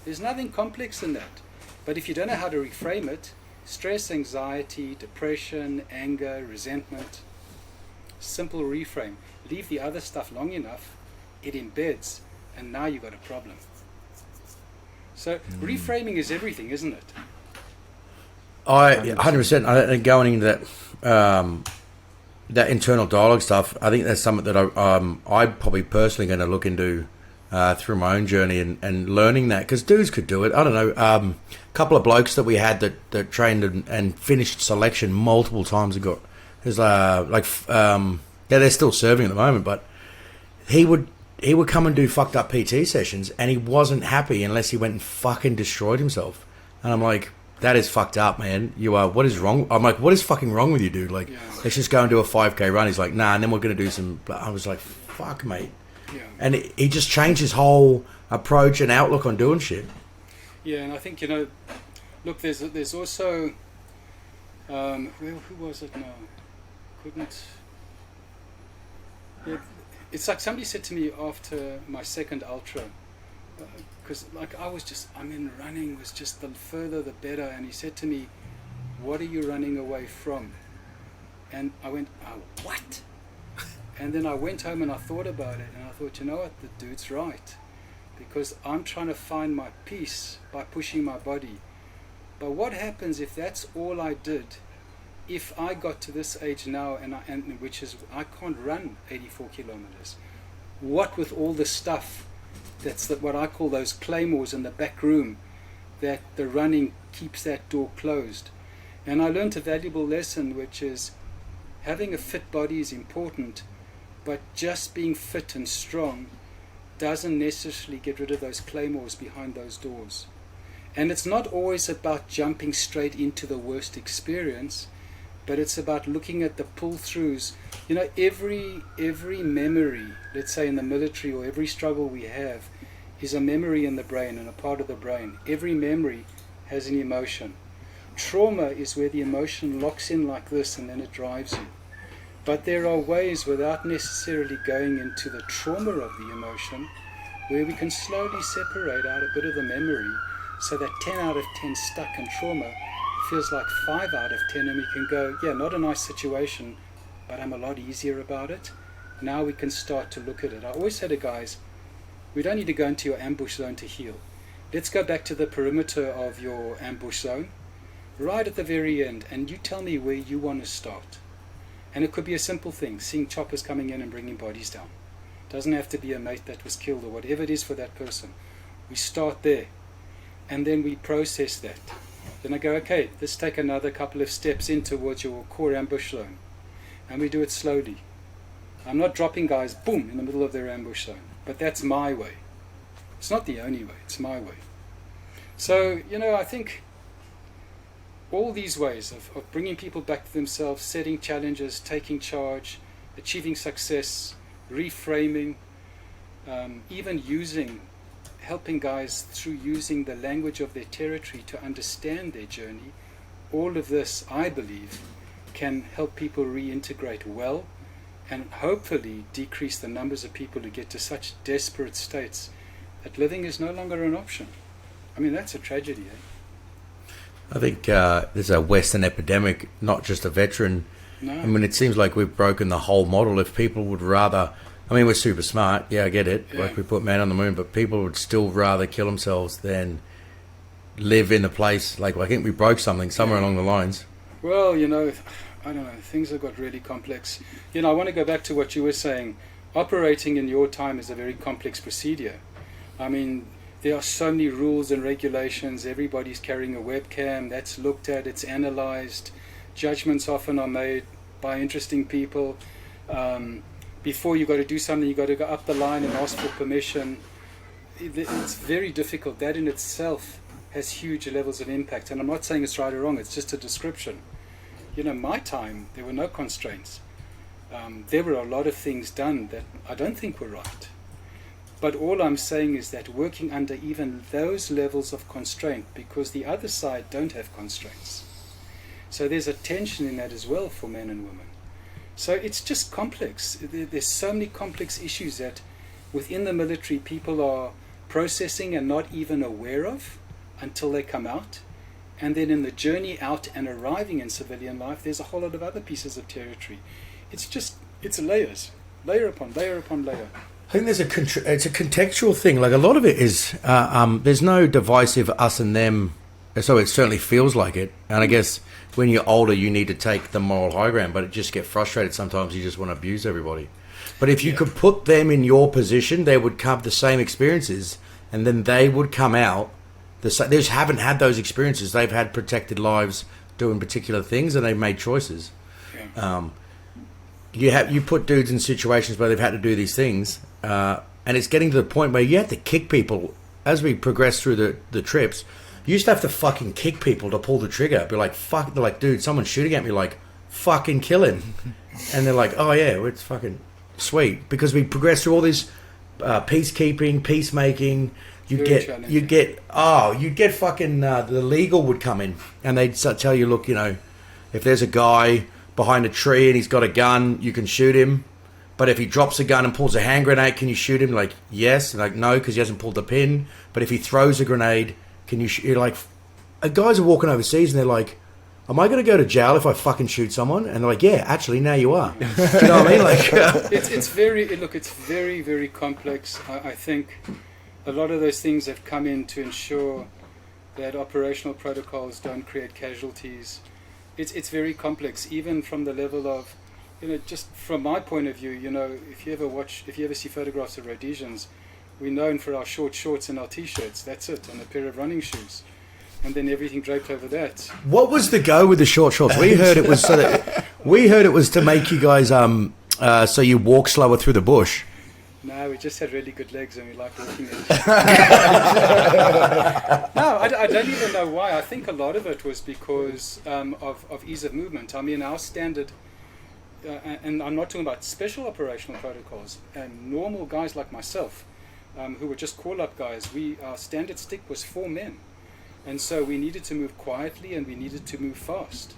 There's nothing complex in that. But if you don't know how to reframe it, stress, anxiety, depression, anger, resentment, simple reframe. Leave the other stuff long enough, it embeds, and now you've got a problem. So reframing is everything, isn't it? 100%. And going into that internal dialogue stuff, I think that's something that I'm probably personally going to look into through my own journey and learning that, because dudes could do it. I don't know. A couple of blokes that we had that trained and finished selection multiple times ago. There's they're still serving at the moment, but he would come and do fucked up PT sessions, and he wasn't happy unless he went and fucking destroyed himself. And I'm like, that is fucked up, man. You are. What is wrong? I'm like, what is fucking wrong with you, dude? Like, let's just go and do a 5K run. He's like, nah, and then we're gonna do some. I was like, fuck, mate. Yeah. And he just changed his whole approach and outlook on doing shit. Yeah, and I think, look, there's also, who was it now? It's like somebody said to me after my second ultra, because running was just the further the better, and he said to me, what are you running away from? And I went, oh, what? And then I went home and I thought about it, and I thought, you know what, the dude's right, because I'm trying to find my peace by pushing my body. But what happens if that's all I did? If I got to this age now, which is I can't run 84 kilometers, what with all the stuff that's what I call those claymores in the back room, that the running keeps that door closed. And I learned a valuable lesson, which is having a fit body is important, but just being fit and strong doesn't necessarily get rid of those claymores behind those doors. And it's not always about jumping straight into the worst experience, but it's about looking at the pull-throughs. Every memory, let's say in the military, or every struggle we have, is a memory in the brain and a part of the brain. Every memory has an emotion. Trauma is where the emotion locks in like this and then it drives you. But there are ways, without necessarily going into the trauma of the emotion, where we can slowly separate out a bit of the memory, so that 10 out of 10 stuck in trauma feels like 5 out of 10, and we can go, yeah, not a nice situation, but I'm a lot easier about it. Now we can start to look at it. I always say to guys, we don't need to go into your ambush zone to heal. Let's go back to the perimeter of your ambush zone, right at the very end, and you tell me where you want to start. And it could be a simple thing, seeing choppers coming in and bringing bodies down. It doesn't have to be a mate that was killed or whatever it is for that person. We start there, and then we process that. Then I go, okay, let's take another couple of steps in towards your core ambush zone. And we do it slowly. I'm not dropping guys, boom, in the middle of their ambush zone. But that's my way. It's not the only way, it's my way. So, I think all these ways of bringing people back to themselves, setting challenges, taking charge, achieving success, reframing, even helping guys through using the language of their territory to understand their journey, all of this, I believe, can help people reintegrate well, and hopefully decrease the numbers of people who get to such desperate states that living is no longer an option. I mean, that's a tragedy, eh? I think there's a Western epidemic, not just a veteran. No. I mean, it seems like we've broken the whole model. If people would rather, I mean, we're super smart. Yeah, I get it. Yeah. Like we put man on the moon, but people would still rather kill themselves than live in a place. Like, I think we broke something somewhere along the lines. Well, I don't know. Things have got really complex. I want to go back to what you were saying. Operating in your time is a very complex procedure. I mean, there are so many rules and regulations. Everybody's carrying a webcam. That's looked at. It's analyzed. Judgments often are made by interesting people. Before you got to do something, you got to go up the line and ask for permission. It's very difficult. That in itself has huge levels of impact. And I'm not saying it's right or wrong. It's just a description. My time, there were no constraints. There were a lot of things done that I don't think were right. But all I'm saying is that working under even those levels of constraint, because the other side don't have constraints. So there's a tension in that as well for men and women. So it's just complex. There's so many complex issues that within the military people are processing and not even aware of until they come out. And then in the journey out and arriving in civilian life, there's a whole lot of other pieces of territory. It's layers, layer upon layer upon layer. I think it's a contextual thing. Like a lot of it is, there's no divisive us and them, so it certainly feels like it. And I guess when you're older, you need to take the moral high ground, but it just get frustrated sometimes. You just want to abuse everybody. But if you could put them in your position, they would have the same experiences, and then they would come out. They just haven't had those experiences. They've had protected lives doing particular things, and they've made choices. Yeah. You put dudes in situations where they've had to do these things, and it's getting to the point where you have to kick people. As we progress through the trips, you used to have to fucking kick people to pull the trigger. Be like, fuck. They're like, dude, someone's shooting at me. Like, fucking kill him. And they're like, oh yeah, it's fucking sweet, because we progress through all this peacekeeping, peacemaking. You'd get fucking the legal would come in and they'd tell you, look, if there's a guy behind a tree and he's got a gun, you can shoot him. But if he drops a gun and pulls a hand grenade, can you shoot him? Like, yes. Like, no, because he hasn't pulled the pin. But if he throws a grenade, can you shoot? Like, guys are walking overseas and they're like, am I going to go to jail if I fucking shoot someone? And they're like, yeah, actually, now you are. Do you know what I mean? Like, it's very, very complex. I think a lot of those things have come in to ensure that operational protocols don't create casualties. It's very complex, even from the level of, just from my point of view, if you ever see photographs of Rhodesians, we're known for our short shorts and our t-shirts. That's it, and a pair of running shoes, and then everything draped over that. What was the go with the short shorts? We heard it was to make you guys so you walk slower through the bush. No, we just had really good legs and we liked walking in. No, I don't even know why. I think a lot of it was because of ease of movement. I mean, our standard, and I'm not talking about special operational protocols, and normal guys like myself, who were just call-up guys, our standard stick was 4 men. And so we needed to move quietly and we needed to move fast.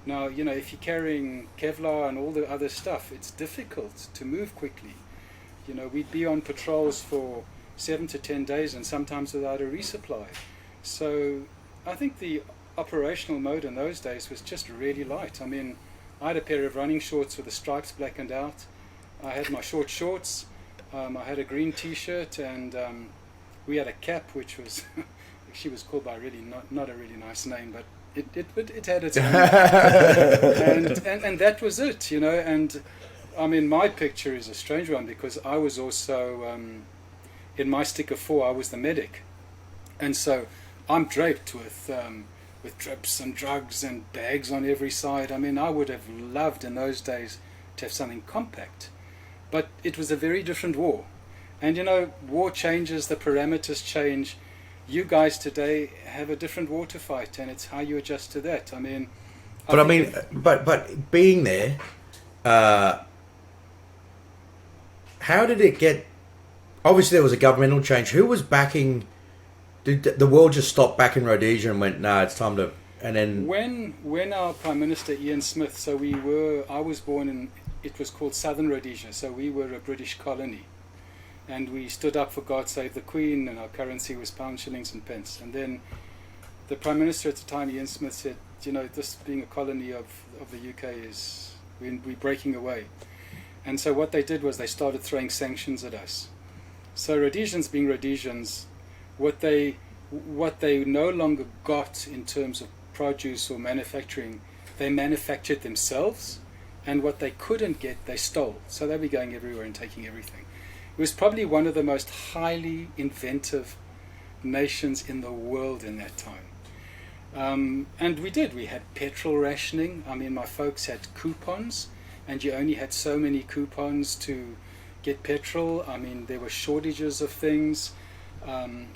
Now, if you're carrying Kevlar and all the other stuff, it's difficult to move quickly. We'd be on patrols for 7 to 10 days and sometimes without a resupply. So I think the operational mode in those days was just really light. I mean, I had a pair of running shorts with the stripes blackened out. I had my short shorts. I had a green t-shirt, and we had a cap, which was she was called by not a really nice name, but it had its own. and that was it, and I mean, my picture is a strange one because I was also, in my stick of 4, I was the medic. And so I'm draped with drips and drugs and bags on every side. I mean, I would have loved in those days to have something compact. But it was a very different war. And, war changes, the parameters change. You guys today have a different war to fight, and it's how you adjust to that. I mean... But being there... how did it get... Obviously, there was a governmental change. Who was backing... Did the world just stop backing Rhodesia and went, nah, it's time to... And then... When our Prime Minister, Ian Smith... So I was born in... It was called Southern Rhodesia. So we were a British colony. And we stood up for God Save the Queen, and our currency was pounds, shillings and pence. And then the Prime Minister at the time, Ian Smith, said, this being a colony of the UK is... We're breaking away. And so what they did was they started throwing sanctions at us. So Rhodesians being Rhodesians, what they no longer got in terms of produce or manufacturing, they manufactured themselves, and what they couldn't get, they stole. So they were going everywhere and taking everything. It was probably one of the most highly inventive nations in the world in that time. And we had petrol rationing. I mean, my folks had coupons, and you only had so many coupons to get petrol. I mean, there were shortages of things.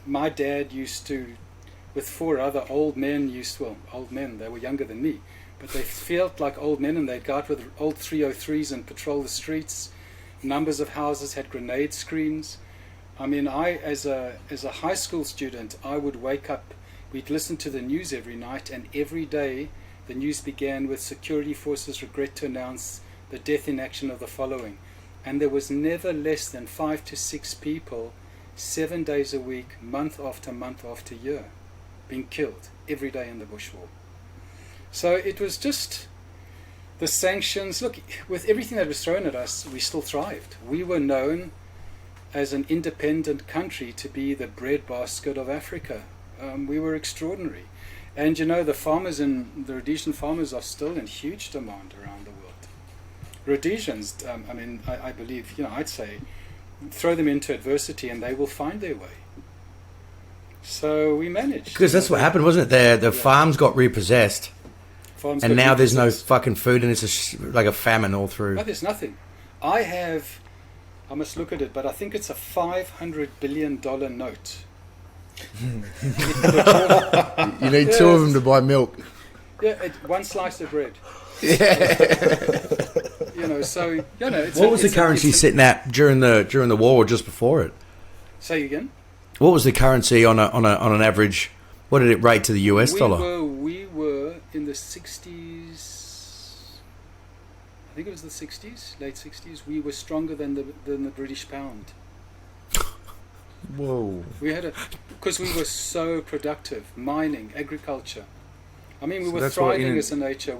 My dad used to, with 4 other old men, they were younger than me, but they felt like old men, and they'd go out with old 303s and patrol the streets. Numbers of houses had grenade screens. I mean, as a high school student, I would wake up, we'd listen to the news every night, and every day the news began with security forces regret to announce the death in action of the following. And there was never less than 5 to 6 people, 7 days a week, month after year, being killed every day in the Bush War. So it was just the sanctions. Look, with everything that was thrown at us, we still thrived. We were known as an independent country to be the breadbasket of Africa. We were extraordinary. And the farmers and the Rhodesian farmers are still in huge demand around the world. Rhodesians, I believe, I'd say, throw them into adversity and they will find their way. So we managed. Because that's what happened, wasn't it? The farms got repossessed. And now there's no fucking food and it's like a famine all through. No, there's nothing. I must look at it, but I think it's a $500 billion note. You need 2 of them to buy milk. Yeah, one slice of bread. Yeah. What was the currency sitting at during the war or just before it? Say again? What was the currency on an average? What did it rate to the US dollar? We were in the 60s. I think it was the 60s, late 60s. We were stronger than the British pound. Whoa. Because we were so productive, mining, agriculture. We were thriving as a nation.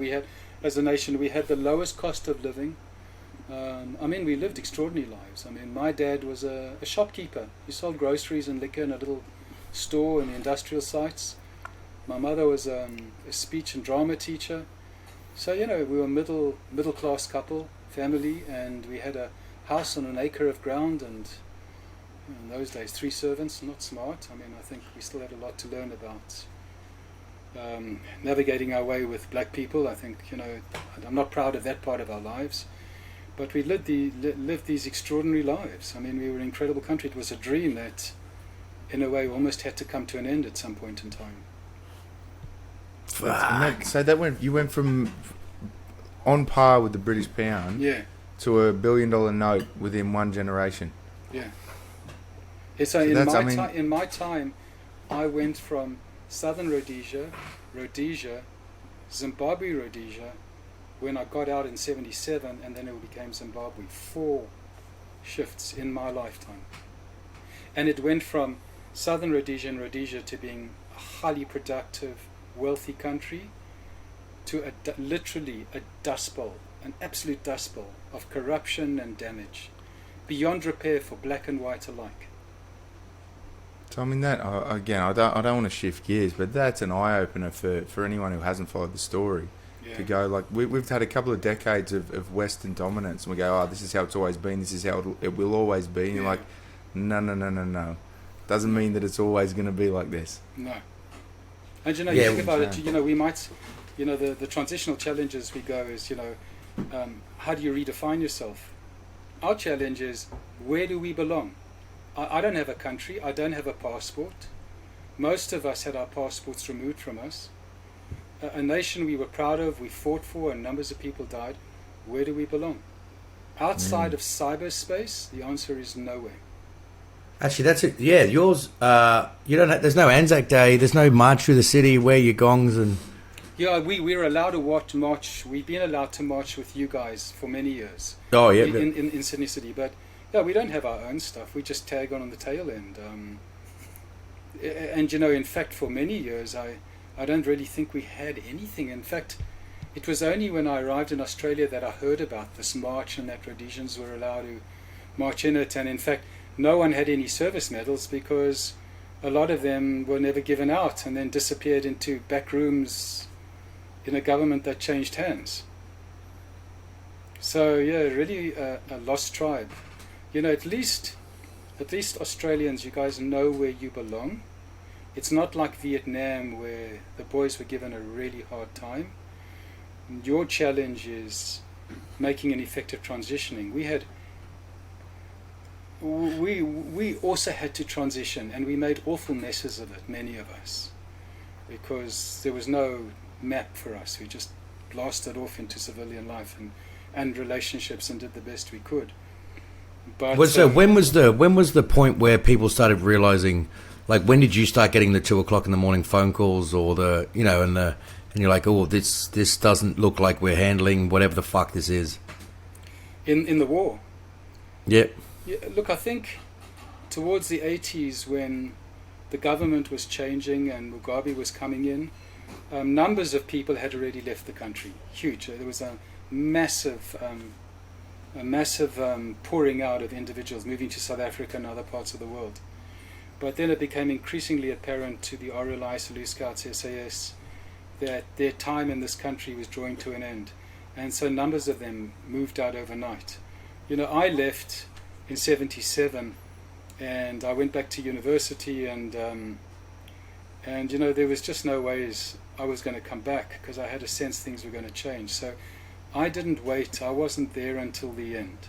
We had the lowest cost of living. We lived extraordinary lives. My dad was a shopkeeper. He sold groceries and liquor in a little store in the industrial sites. My mother was a speech and drama teacher. So, we were middle class couple, family, and we had a house on an acre of ground, and in those days 3 servants, not smart. I think we still had a lot to learn about navigating our way with black people. I think, I'm not proud of that part of our lives, but we lived these extraordinary lives. We were an incredible country. It was a dream that, in a way, almost had to come to an end at some point in time. You went from on par with the British pound to $1 billion note within one generation. Yeah. So in my time, I went from Southern Rhodesia, Zimbabwe, Rhodesia, when I got out in 77, and then it became Zimbabwe. 4 shifts in my lifetime. And it went from Southern Rhodesia and Rhodesia to being a highly productive, wealthy country to literally a dust bowl, an absolute dust bowl of corruption and damage, beyond repair for black and white alike. So again, I don't want to shift gears, but that's an eye opener for anyone who hasn't followed the story. Yeah. To go like we've had a couple of decades of Western dominance, and we go, this is how it's always been. This is how it will always be. And you're like, no. Doesn't mean that it's always going to be like this. No. And you think about it. We might, the transitional challenges we go is, how do you redefine yourself? Our challenge is, where do we belong? I don't have a country. I don't have a passport. Most of us had our passports removed from us. A nation we were proud of, we fought for, and numbers of people died. Where do we belong? Outside of cyberspace, the answer is nowhere. Actually, that's it. Yeah, yours. You don't. There's no Anzac Day. There's no march through the city. Wear your gongs and. Yeah, we were allowed to march. We've been allowed to march with you guys for many years. Oh yeah. In Sydney City, but we don't have our own stuff. We just tag on the tail end. And in fact, for many years, I don't really think we had anything. In fact, it was only when I arrived in Australia that I heard about this march and that Rhodesians were allowed to march in it. And in fact, no one had any service medals because a lot of them were never given out and then disappeared into back rooms in a government that changed hands. So really a lost tribe. At least Australians, you guys know where you belong. It's not like Vietnam where the boys were given a really hard time. Your challenge is making an effective transitioning. We also had to transition, and we made awful messes of it, many of us, because there was no map for us. We just blasted off into civilian life and relationships and did the best we could. But when was the point where people started realizing, like, when did you start getting the 2:00 in the morning phone calls or and you're like, oh, this doesn't look like we're handling whatever the fuck this is? in the war. Yep. Yeah, look, I think towards the 80s, when the government was changing and Mugabe was coming in, numbers of people had already left the country. Huge. There was a massive pouring out of individuals moving to South Africa and other parts of the world. But then it became increasingly apparent to the RLI, Salute Scouts, SAS, that their time in this country was drawing to an end. And so numbers of them moved out overnight. You know, I left in 77 and I went back to university and you know, there was just no ways I was going to come back because I had a sense things were going to change. So I didn't wait. I wasn't there until the end.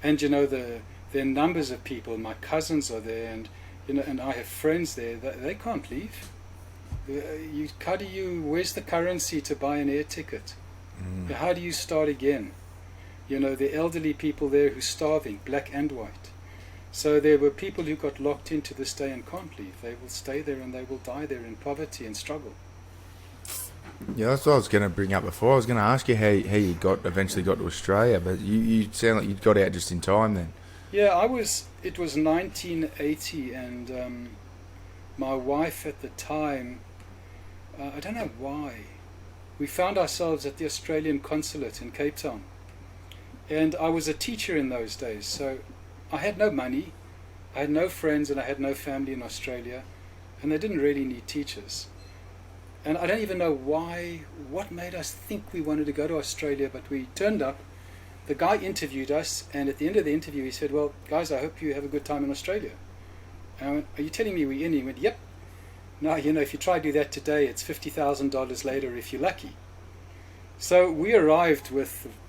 And you know, there are numbers of people. My cousins are there, and you know, and I have friends there. They can't leave. Where's the currency to buy an air ticket? How do you start again? You know, the elderly people there who's starving, black and white. So there were people who got locked into this day and can't leave. They will stay there and they will die there in poverty and struggle. Yeah, that's what I was going to bring up before. I was going to ask you how you eventually got to Australia, but you sound like you got out just in time then. Yeah, it was 1980, and my wife at the time, I don't know why, we found ourselves at the Australian consulate in Cape Town. And I was a teacher in those days, so I had no money, I had no friends, and I had no family in Australia, and they didn't really need teachers. And I don't even know what made us think we wanted to go to Australia, but we turned up. The guy interviewed us, and at the end of the interview he said, "Well, guys, I hope you have a good time in Australia." And I went, "Are you telling me we're in?" He went, "Yep." Now, you know, if you try to do that today, it's $50,000 later if you're lucky. So we arrived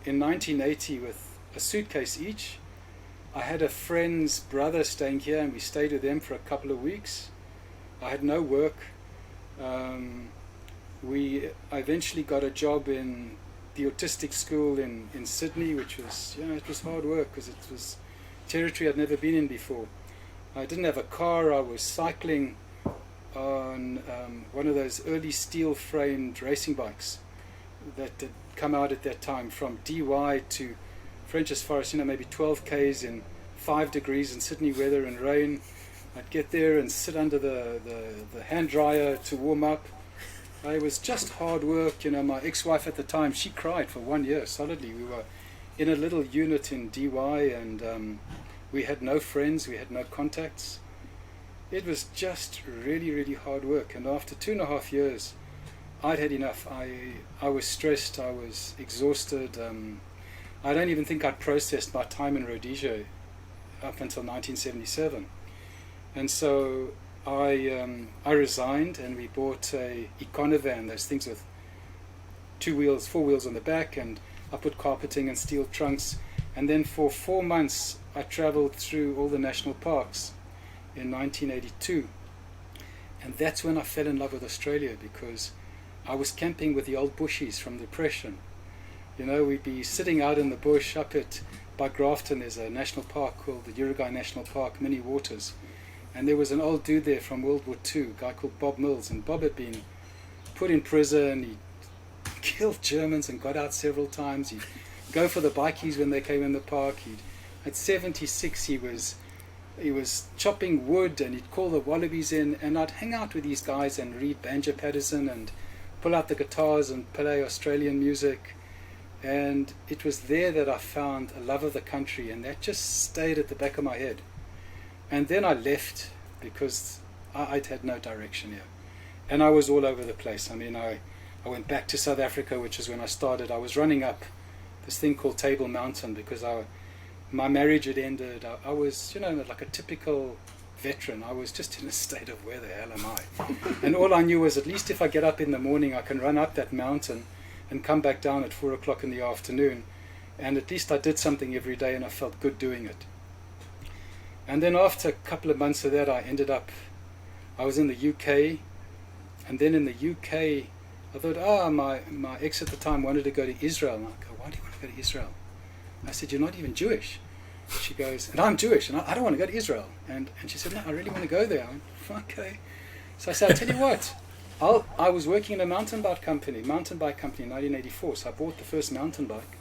in 1980 with a suitcase each. I had a friend's brother staying here, and we stayed with them for a couple of weeks. I had no work. I eventually got a job in the autistic school in Sydney, which was, you know, it was hard work because it was territory I'd never been in before. I didn't have a car. I was cycling on one of those early steel-framed racing bikes that had come out at that time, from DY to French's Forest, you know, maybe 12 k's in 5 degrees in Sydney weather and rain. I'd get there and sit under the hand dryer to warm up. It was just hard work. You know, my ex-wife at the time, she cried for 1 year solidly. We were in a little unit in DY, and we had no friends, we had no contacts. It was just really, really hard work. And after 2.5 years, I'd had enough. I was stressed, I was exhausted. I don't even think I'd processed my time in Rhodesia up until 1977. And so I resigned, and we bought a Econovan, those things with 4 wheels on the back, and I put carpeting and steel trunks. And then for 4 months I traveled through all the national parks in 1982. And that's when I fell in love with Australia, because I was camping with the old bushies from the Depression. You know, we'd be sitting out in the bush by Grafton. There's a national park called the Uruguay National Park, Mini Waters. And there was an old dude there from World War II, a guy called Bob Mills. And Bob had been put in prison. He killed Germans and got out several times. He'd go for the bikies when they came in the park. At 76, he was chopping wood, and he'd call the wallabies in. And I'd hang out with these guys and read Banjo Patterson and pull out the guitars and play Australian music. And it was there that I found a love of the country, and that just stayed at the back of my head. And then I left because I'd had no direction here. And I was all over the place. I mean, I went back to South Africa, which is when I started. I was running up this thing called Table Mountain because my marriage had ended. I was, you know, like a typical veteran. I was just in a state of, where the hell am I? And all I knew was, at least if I get up in the morning, I can run up that mountain and come back down at 4 o'clock in the afternoon. And at least I did something every day, and I felt good doing it. And then after a couple of months of that, I was in the UK. And then in the UK, I thought, my ex at the time wanted to go to Israel. And I go, "Why do you want to go to Israel?" I said, "You're not even Jewish." She goes, "And I'm Jewish, and I don't want to go to Israel." And she said, "No, I really want to go there." I went, "Okay." So I said, "I'll tell you what. I was working in a mountain bike company in 1984. So I bought the first mountain bike.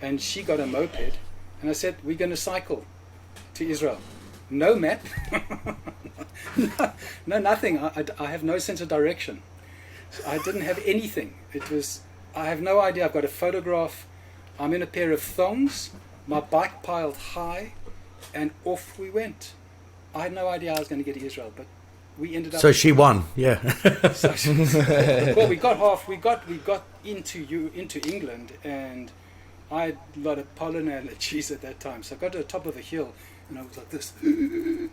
and she got a moped, and I said, we're going to cycle to Israel. No map, no nothing. I have no sense of direction. I didn't have anything. I have no idea. I've got a photograph. I'm in a pair of thongs, my bike piled high, and off we went. I had no idea I was going to get to Israel, but we ended up. So she won, yeah. Well, we got into England, and I had a lot of pollen allergies at that time. So I got to the top of a hill, and I was like this. I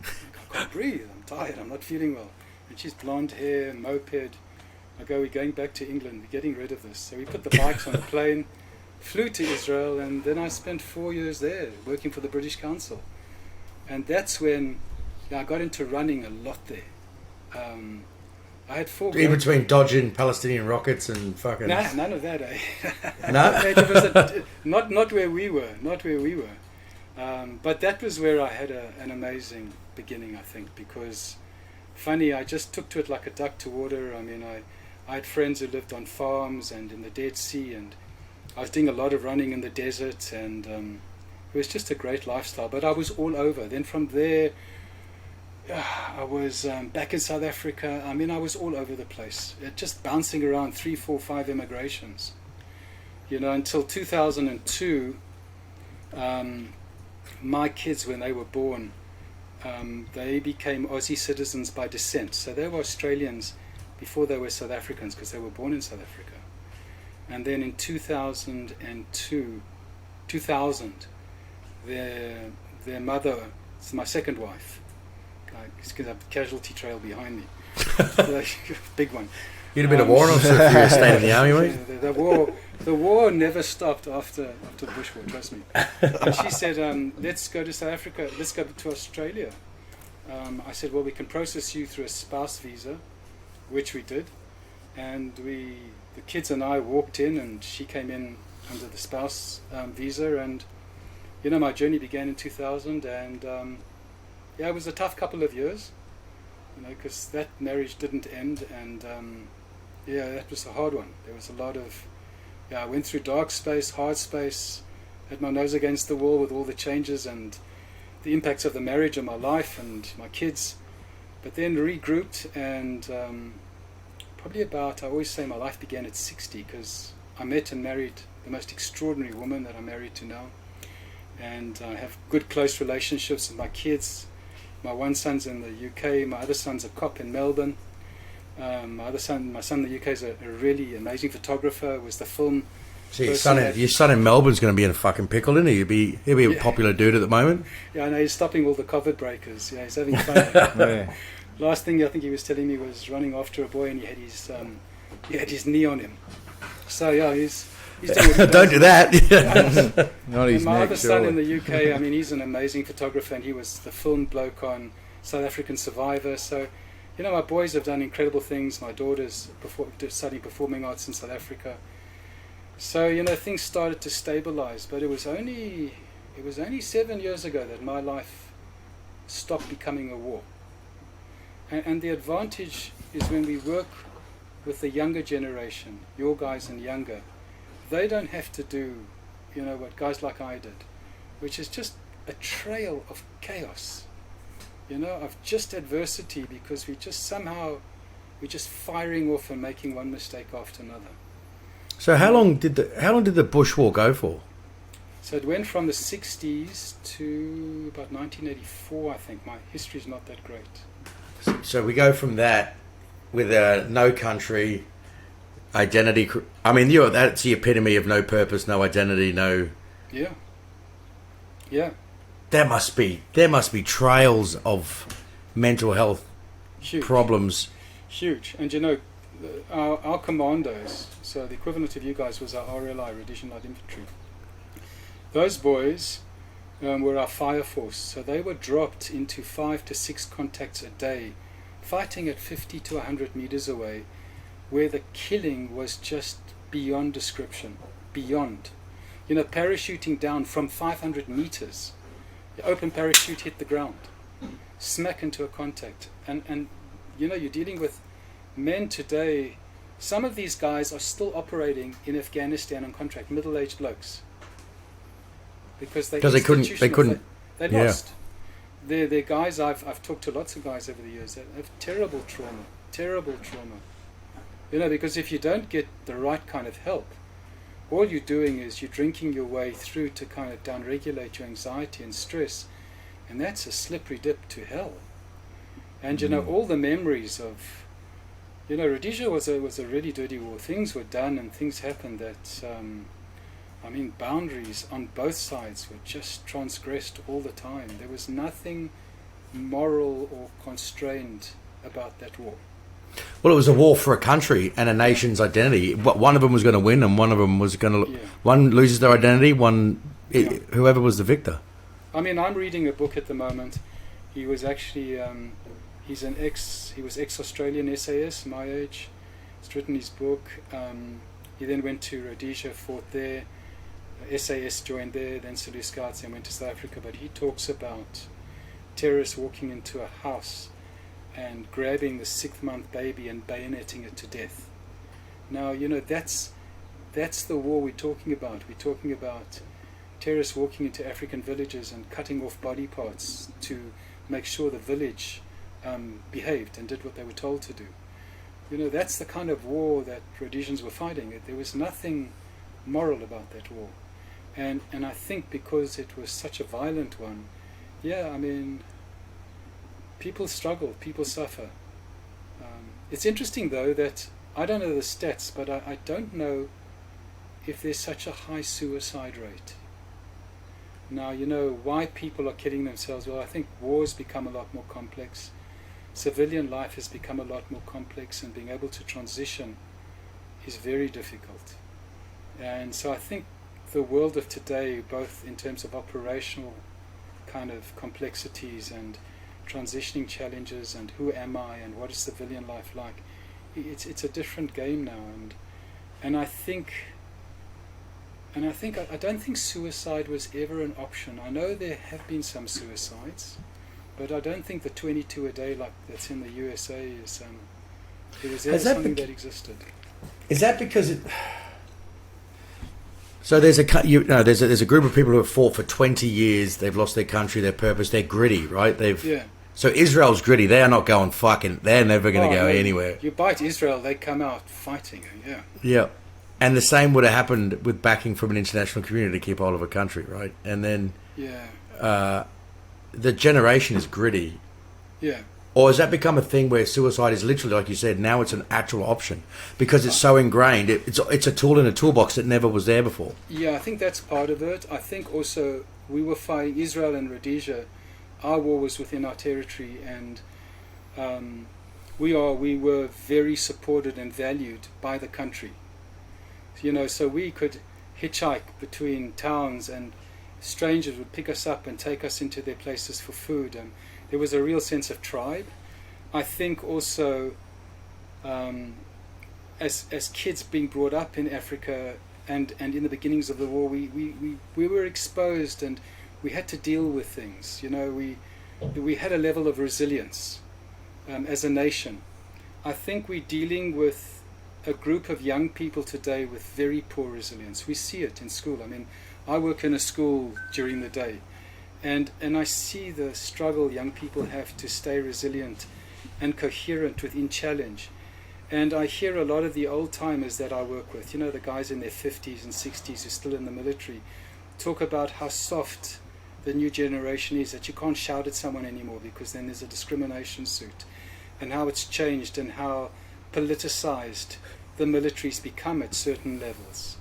can't breathe. I'm tired. I'm not feeling well. And she's blonde hair, moped. We're going back to England. We're getting rid of this. So we put the bikes on a plane, flew to Israel, and then I spent 4 years there working for the British Council. And that's when I got into running a lot there. I had 4 in between dodging Palestinian rockets and fucking... Nah, none of that, eh? No? It was not where we were, but that was where I had an amazing beginning, I think, because, funny, I just took to it like a duck to water. I mean, I had friends who lived on farms and in the Dead Sea, and I was doing a lot of running in the desert, and it was just a great lifestyle, but I was all over. Then from there, I was back in South Africa. I mean, I was all over the place, just bouncing around 3, 4, 5 immigrations, until 2002. My kids, when they were born, they became Aussie citizens by descent. So they were Australians before they were South Africans, because they were born in South Africa. And then in 2000, their mother, it's my second wife, because I have a casualty trail behind me. Big one. You'd have been a war officer if you were staying in the army, mate. The war never stopped after the Bush War, trust me. And she said, let's go to South Africa, let's go to Australia. I said, well, we can process you through a spouse visa, which we did. And the kids and I walked in, and she came in under the spouse visa. And, my journey began in 2000. And, it was a tough couple of years, because that marriage didn't end. And, that was a hard one. There was a lot of... I went through dark space, hard space, had my nose against the wall with all the changes and the impacts of the marriage on my life and my kids, but then regrouped, and probably I always say my life began at 60, because I met and married the most extraordinary woman that I'm married to now, and I have good close relationships with my kids. My one son's in the UK, my other son's a cop in Melbourne. My son in the UK is a really amazing photographer. Was the film. So your son in Melbourne's going to be in a fucking pickle, isn't he? He'll be a popular dude at the moment. Yeah, I know. He's stopping all the COVID breakers. Yeah, he's having fun. Last thing I think he was telling me was running after a boy, and he had his knee on him. So yeah, he's doing don't do that. Not his my neck, other son surely. in the UK. I mean, he's an amazing photographer, and he was the film bloke on South African Survivor. So. My boys have done incredible things. My daughter's studying performing arts in South Africa. So, things started to stabilize. But it was only 7 years ago that my life stopped becoming a war. And the advantage is when we work with the younger generation, your guys and younger, they don't have to do, what guys like I did, which is just a trail of chaos. Of just adversity, because we're just firing off and making one mistake after another. So how long did the Bush War go for? So it went from the 60s to about 1984, I think. My history's not that great. So we go from that with no country, identity. I mean, that's the epitome of no purpose, no identity, no. Yeah. Yeah. There must be trails of mental health problems. Huge. And our commandos, so the equivalent of you guys was our RLI, Rhodesian Light Infantry. Those boys were our fire force. So they were dropped into 5 to 6 contacts a day, fighting at 50 to 100 meters away, where the killing was just beyond description. Beyond. Parachuting down from 500 meters. The open parachute hit the ground, smack into a contact. And you're dealing with men today. Some of these guys are still operating in Afghanistan on contract, middle-aged blokes. because they couldn't. They lost. They're guys. I've talked to lots of guys over the years that have terrible trauma. You know, because if you don't get the right kind of help, all you're doing is you're drinking your way through to kind of downregulate your anxiety and stress, and that's a slippery dip to hell. And you know, all the memories of, you know, Rhodesia was a really dirty war. Things were done and things happened that, I mean, boundaries on both sides were just transgressed all the time. There was nothing moral or constrained about that war. Well, it was a war for a country and a nation's identity. One of them was going to win, and one of them was going to. One loses their identity. Whoever was the victor. I mean, I'm reading a book at the moment. He was actually he was ex-Australian SAS, my age. He's written his book. He then went to Rhodesia, fought there. SAS joined there, then Zulu Scouts, and went to South Africa. But he talks about terrorists walking into a house and grabbing the 6-month baby and bayoneting it to death. Now, you know, that's the war we're talking about. We're talking about terrorists walking into African villages and cutting off body parts to make sure the village behaved and did what they were told to do. You know, that's the kind of war that Rhodesians were fighting. There was nothing moral about that war. And I think because it was such a violent one, I mean, people struggle, people suffer. It's interesting, though, that I don't know the stats, but I don't know if there's such a high suicide rate. Now, you know, why people are killing themselves. Well, I think wars become a lot more complex. Civilian life has become a lot more complex, and being able to transition is very difficult. And so I think the world of today, both in terms of operational kind of complexities and transitioning challenges and who am I and what is civilian life like, it's a different game now. And I don't think suicide was ever an option. I know there have been some suicides, but I don't think the 22 a day like that's in the USA is it was ever something that existed. Is that because it? So there's a group of people who have fought for 20 years. They've lost their country, their purpose. They're gritty, right? So Israel's gritty. They are not going fucking. They're never going to go anywhere. You bite Israel, they come out fighting. Yeah. And the same would have happened with backing from an international community to keep hold of a country, right? And then the generation is gritty. Yeah. Or has that become a thing where suicide is literally, like you said, now it's an actual option because it's so ingrained? It's a tool in a toolbox that never was there before. Yeah, I think that's part of it. I think also we were fighting Israel and Rhodesia. Our war was within our territory, and we were very supported and valued by the country. You know, so we could hitchhike between towns, and strangers would pick us up and take us into their places for food. There was a real sense of tribe. I think also, as kids being brought up in Africa and in the beginnings of the war, we were exposed and we had to deal with things. You know, we had a level of resilience as a nation. I think we're dealing with a group of young people today with very poor resilience. We see it in school. I mean, I work in a school during the day, and I see the struggle young people have to stay resilient and coherent within challenge. And I hear a lot of the old timers that I work with, you know, the guys in their 50s and 60s who are still in the military, talk about how soft the new generation is, that you can't shout at someone anymore because then there's a discrimination suit, and how it's changed and how politicized the military's become at certain levels.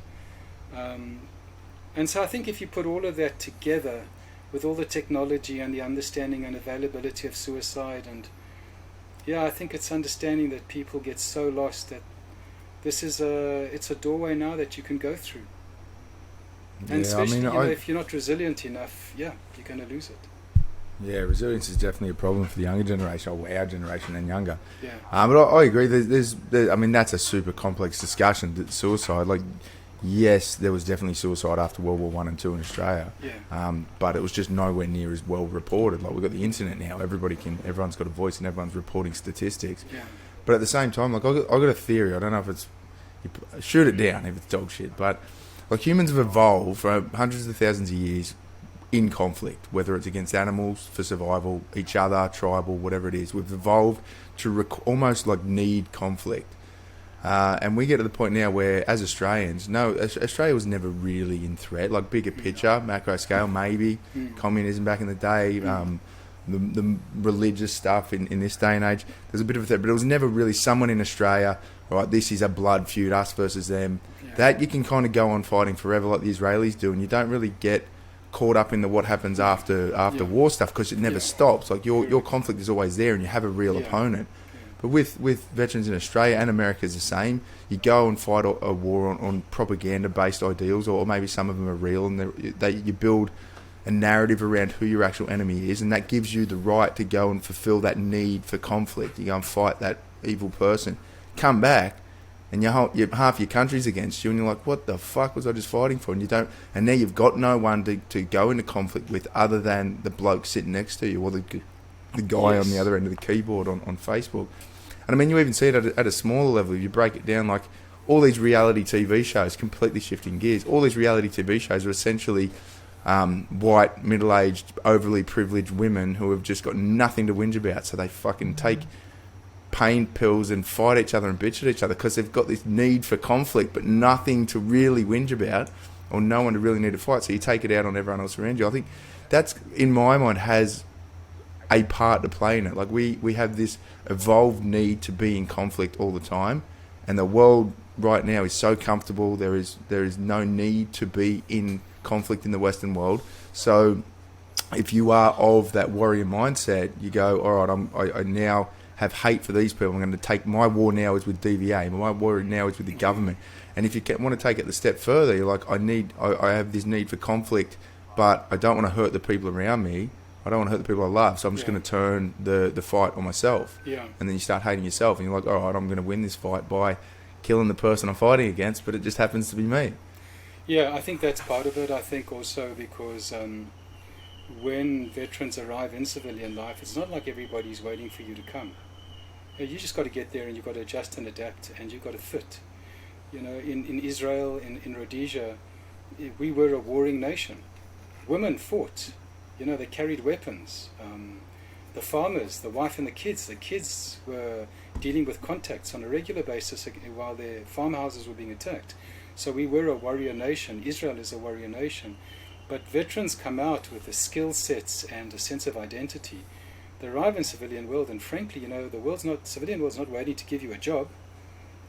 And so I think if you put all of that together with all the technology and the understanding and availability of suicide, and I think it's understanding that people get so lost that it's a doorway now that you can go through. And especially if you're not resilient enough, you're going to lose it. Yeah, resilience is definitely a problem for the younger generation, or our generation and younger. Yeah. But I agree. There's I mean, that's a super complex discussion. Suicide, like, yes, there was definitely suicide after World War I and II in Australia. Yeah. But it was just nowhere near as well reported. Like, we've got the internet now. Everyone's got a voice and everyone's reporting statistics. Yeah. But at the same time, like, I got a theory. I don't know if it's, shoot it down if it's dog shit. But like, humans have evolved for hundreds of thousands of years in conflict, whether it's against animals, for survival, each other, tribal, whatever it is. We've evolved to almost like need conflict. And we get to the point now where, as Australians, no, Australia was never really in threat. Like, bigger picture, macro scale, maybe. Communism back in the day, the religious stuff in this day and age, there's a bit of a threat. But it was never really someone in Australia, right, this is a blood feud, us versus them. Yeah. That you can kind of go on fighting forever like the Israelis do, and you don't really get caught up in what happens after war stuff, because it never stops. Like, your conflict is always there, and you have a real opponent. But with veterans in Australia and America is the same. You go and fight a war on propaganda-based ideals, or maybe some of them are real, and you build a narrative around who your actual enemy is, and that gives you the right to go and fulfill that need for conflict. You go and fight that evil person. Come back, and half your country's against you, and you're like, what the fuck was I just fighting for? And you don't, and now you've got no one to go into conflict with other than the bloke sitting next to you, or the guy on the other end of the keyboard on Facebook. And I mean, you even see it at a smaller level. If you break it down, like all these reality TV shows, completely shifting gears. All these reality TV shows are essentially white, middle-aged, overly privileged women who have just got nothing to whinge about. So they fucking take pain pills and fight each other and bitch at each other because they've got this need for conflict, but nothing to really whinge about, or no one to really need to fight. So you take it out on everyone else around you. I think that's, in my mind, has a part to play in it. Like, we have this evolved need to be in conflict all the time, and the world right now is so comfortable. There is no need to be in conflict in the Western world. So if you are of that warrior mindset, you go, all right, I now have hate for these people. I'm going to take my war now is with DVA. My war now is with the government. And if you want to take it the step further, you're like, I have this need for conflict, but I don't want to hurt the people around me. I don't want to hurt the people I love, so I'm just going to turn the fight on myself. Yeah. And then you start hating yourself, and you're like, all right, I'm going to win this fight by killing the person I'm fighting against, but it just happens to be me. Yeah, I think that's part of it. I think also because when veterans arrive in civilian life, it's not like everybody's waiting for you to come. You just got to get there, and you've got to adjust and adapt, and you've got to fit. You know, in Israel, in Rhodesia, we were a warring nation. Women fought. You know, they carried weapons. The farmers, the wife and the kids were dealing with contacts on a regular basis while their farmhouses were being attacked. So we were a warrior nation. Israel is a warrior nation. But veterans come out with the skill sets and a sense of identity. They arrive in civilian world, and frankly, you know, civilian world's not waiting to give you a job.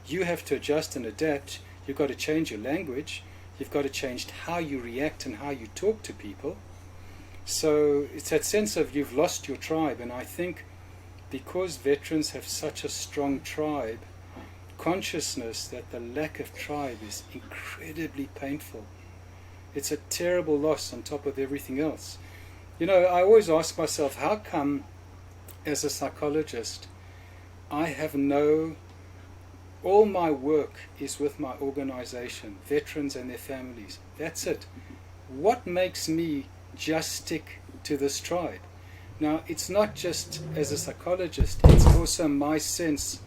You have to adjust and adapt. You've got to change your language. You've got to change how you react and how you talk to people. So it's that sense of you've lost your tribe, and I think because veterans have such a strong tribe consciousness, that the lack of tribe is incredibly painful. It's a terrible loss on top of everything else. You know, I always ask myself, how come as a psychologist I have all my work is with my organization, veterans and their families. That's it. What makes me just stick to this tribe? Now, it's not just as a psychologist, it's also my sense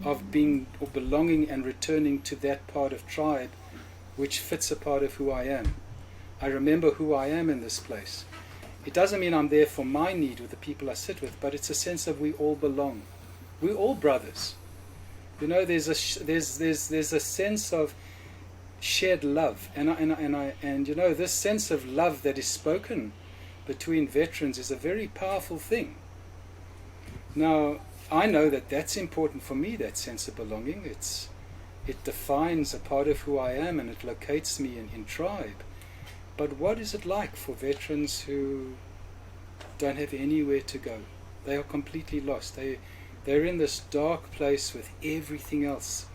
of being or belonging and returning to that part of tribe which fits a part of who I am. I remember who I am in this place. It doesn't mean I'm there for my need with the people I sit with, but it's a sense of we all belong. We're all brothers. You know, there's a sense of shared love, and you know, this sense of love that is spoken between veterans is a very powerful thing. Now, I know that that's important for me, that sense of belonging. It defines a part of who I am, and it locates me in tribe. But what is it like for veterans who don't have anywhere to go? They are completely lost. They're in this dark place with everything else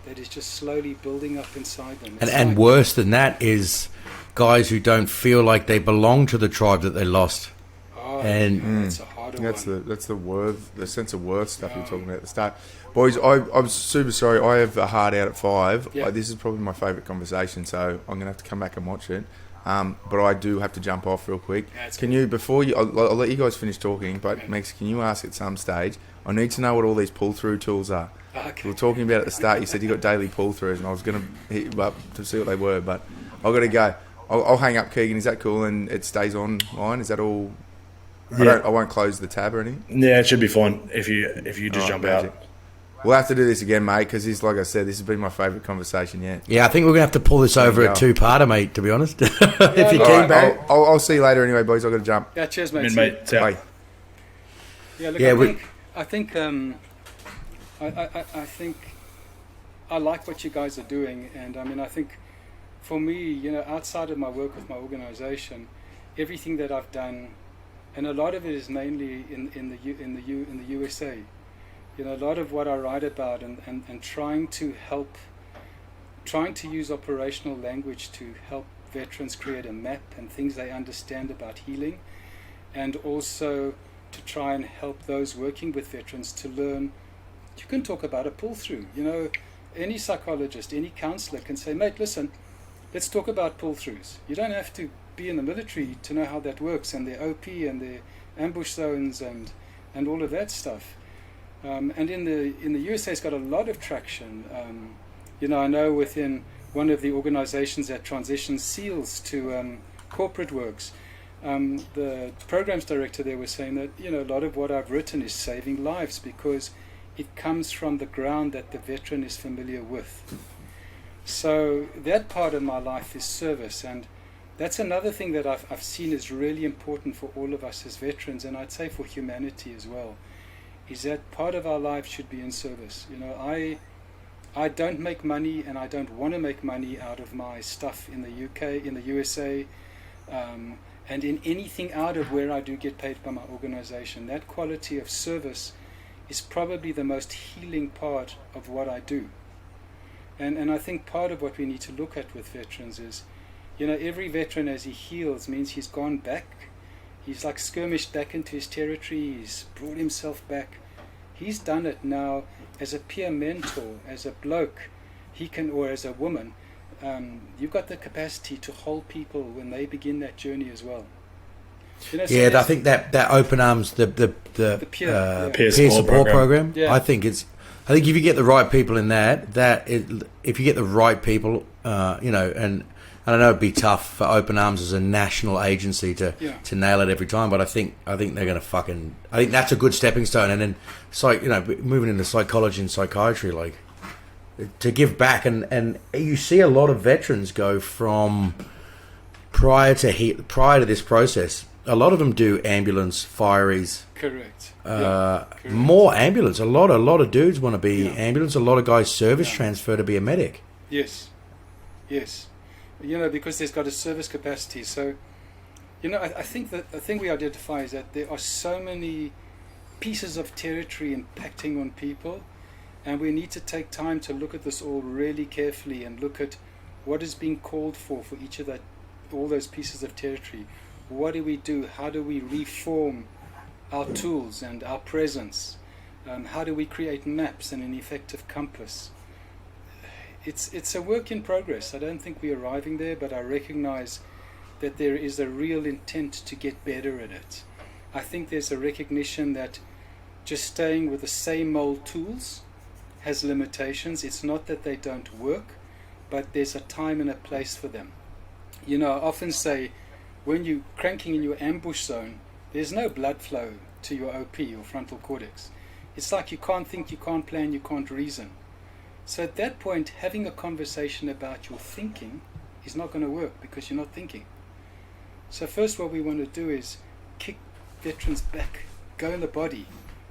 that is just slowly building up inside them. And worse than that is guys who don't feel like they belong to the tribe that they lost. Oh, and that's a harder one. That's the sense of worth stuff you're talking about at the start. Boys, I'm super sorry. I have a hard out at 5. Yeah. This is probably my favourite conversation, so I'm going to have to come back and watch it. But I do have to jump off real quick. Can you, before you, I'll let you guys finish talking, but Max, can you ask at some stage, I need to know what all these pull-through tools are. Okay. We were talking about at the start, you said you got daily pull-throughs, and I was going to hit you up to see what they were, but I've got to go. I'll hang up, Keegan. Is that cool? And it stays online. Is that all? Yeah. I won't close the tab or anything. Yeah, it should be fine if you just jump magic. out. We'll have to do this again, mate, because like I said, this has been my favourite conversation yet. Yeah, I think we're going to have to pull this over a two-parter, mate, to be honest. If you All can, right, Barry. I'll see you later anyway, boys. I've got to jump. Yeah, cheers, mate. Mate, Bye. Yeah, look, Yeah, I think I like what you guys are doing, and I mean, I think for me, outside of my work with my organisation, everything that I've done, and a lot of it is mainly in the USA. A lot of what I write about and trying to use operational language to help veterans create a map and things they understand about healing, and also to try and help those working with veterans to learn. You can talk about a pull-through. Any psychologist, any counsellor can say, mate, listen, let's talk about pull-throughs. You don't have to be in the military to know how that works, and their OP and their ambush zones and all of that stuff. And in the USA, it's got a lot of traction. I know within one of the organizations that transitions SEALs to corporate works, the programs director there was saying that a lot of what I've written is saving lives because it comes from the ground that the veteran is familiar with. So that part of my life is service, and that's another thing that I've seen is really important for all of us as veterans, and I'd say for humanity as well, is that part of our life should be in service. I don't make money, and I don't want to make money out of my stuff in the UK, in the USA, and in anything out of where I do get paid by my organization. That quality of service is probably the most healing part of what I do. And I think part of what we need to look at with veterans is, every veteran as he heals means he's gone back. He's like skirmished back into his territory. He's brought himself back. He's done it now as a peer mentor, as a bloke. He can, or as a woman. You've got the capacity to hold people when they begin that journey as well. I think that open arms, the peer support program. Yeah. I think if you get the right people in if you get the right people, and I know it'd be tough for Open Arms as a national agency to nail it every time, but I think they're going to I think that's a good stepping stone. And then, moving into psychology and psychiatry, like to give back, and you see a lot of veterans go from prior to this process. A lot of them do ambulance, fireys. Correct. Correct. More ambulance. A lot of dudes want to be ambulance. A lot of guys service transfer to be a medic. Yes. Because there's got a service capacity. So, I think that the thing we identify is that there are so many pieces of territory impacting on people, and we need to take time to look at this all really carefully and look at what is being called for each of all those pieces of territory. What do we do? How do we reform our tools and our presence? How do we create maps and an effective compass? It's a work in progress. I don't think we're arriving there, but I recognize that there is a real intent to get better at it. I think there's a recognition that just staying with the same old tools has limitations. It's not that they don't work, but there's a time and a place for them. I often say, when you're cranking in your ambush zone, there's no blood flow to your OP, your frontal cortex. It's like you can't think, you can't plan, you can't reason. So at that point, having a conversation about your thinking is not going to work because you're not thinking. So first what we want to do is kick veterans back, go in the body,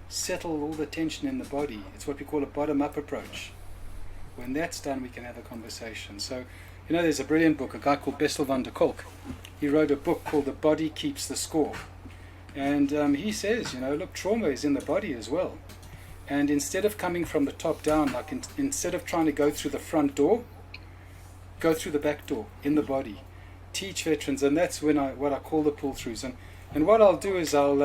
settle all the tension in the body. It's what we call a bottom-up approach. When that's done, we can have a conversation. So, there's a brilliant book, a guy called Bessel van der Kolk. He wrote a book called The Body Keeps the Score. And he says, look, trauma is in the body as well. And instead of coming from the top down, like instead of trying to go through the front door, go through the back door in the body. Teach veterans, and that's what I call the pull-throughs. And what I'll do is I'll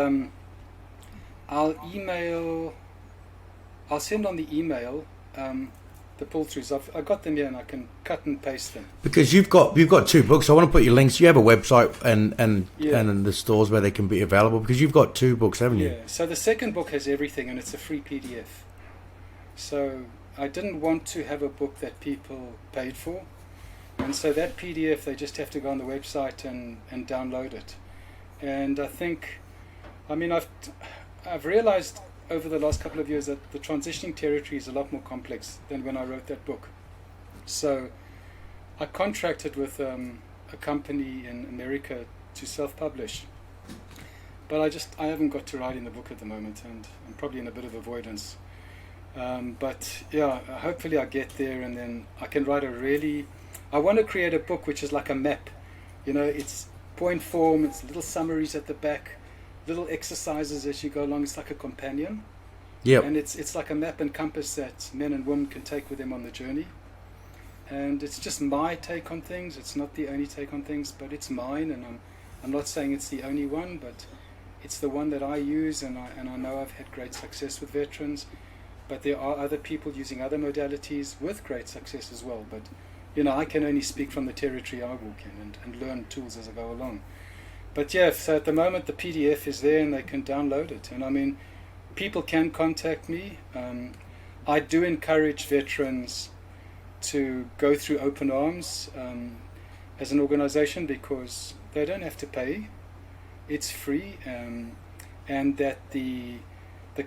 send on the email the pull-throughs. I've got them here, and I can cut and paste them. Because you've got 2 books. I want to put your links. You have a website and the stores where they can be available, because you've got 2 books, haven't you? Yeah. So the second book has everything, and it's a free PDF. So I didn't want to have a book that people paid for. And so that PDF, they just have to go on the website and download it. And I think, I mean, I've realized over the last couple of years that the transitioning territory is a lot more complex than when I wrote that book. So I contracted with a company in America to self-publish. But I haven't got to writing the book at the moment, and I'm probably in a bit of avoidance. But yeah, hopefully I get there, and then I can write I want to create a book which is like a map. You know, it's point form, it's little summaries at the back, little exercises as you go along. It's like a companion. Yep. And it's like a map and compass that men and women can take with them on the journey. And it's just my take on things. It's not the only take on things, but it's mine, and I'm not saying it's the only one, but it's the one that I use, and I know I've had great success with veterans. But there are other people using other modalities with great success as well. But you know, I can only speak from the territory I walk in and learn tools as I go along. But yeah, so at the moment the PDF is there and they can download it. And I mean, people can contact me. I do encourage veterans to go through Open Arms as an organization, because they don't have to pay. It's free, and that the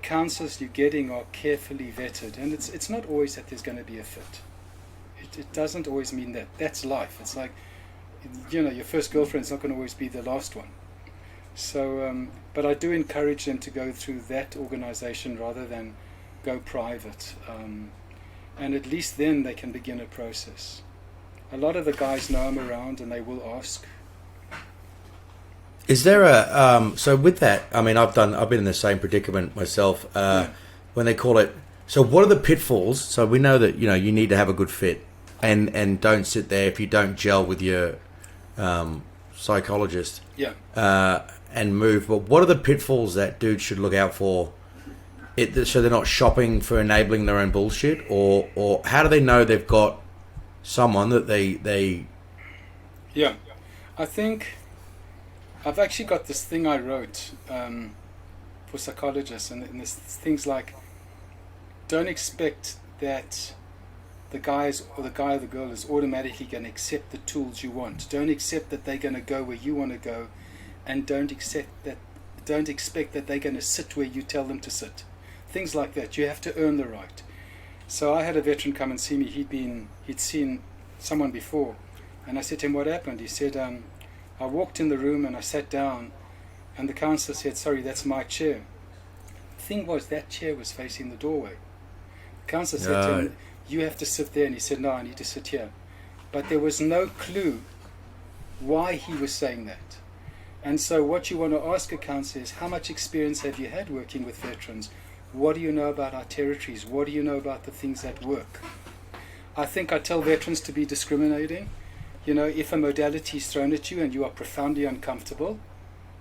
counsellors you're getting are carefully vetted. And it's not always that there's going to be a fit. It doesn't always mean that. That's life. It's like, you know, your first girlfriend's not going to always be the last one. So, but I do encourage them to go through that organization rather than go private. And at least then they can begin a process. A lot of the guys know I'm around and they will ask. Is there so with that, I mean, I've been in the same predicament myself, when they call it, so what are the pitfalls? So we know that, you know, you need to have a good fit, and don't sit there if you don't gel with your psychologist. Yeah. And move. But what are the pitfalls that dudes should look out for? So they're not shopping for enabling their own bullshit, or how do they know they've got someone that they Yeah. I think I've actually got this thing I wrote for psychologists, and there's things like, don't expect that the guy or the girl is automatically going to accept the tools you want. Don't accept that they're going to go where you want to go, and don't expect that they're going to sit where you tell them to sit. Things like that. You have to earn the right. So I had a veteran come and see me. He'd seen someone before, and I said to him, what happened? He said, I walked in the room and I sat down, and the counsellor said, sorry, that's my chair. The thing was, that chair was facing the doorway. The counsellor said to him, you have to sit there, and he said, no, I need to sit here. But there was no clue why he was saying that. And so what you want to ask a counsellor is, how much experience have you had working with veterans? What do you know about our territories? What do you know about the things that work? I think I tell veterans to be discriminating. You know, if a modality is thrown at you and you are profoundly uncomfortable,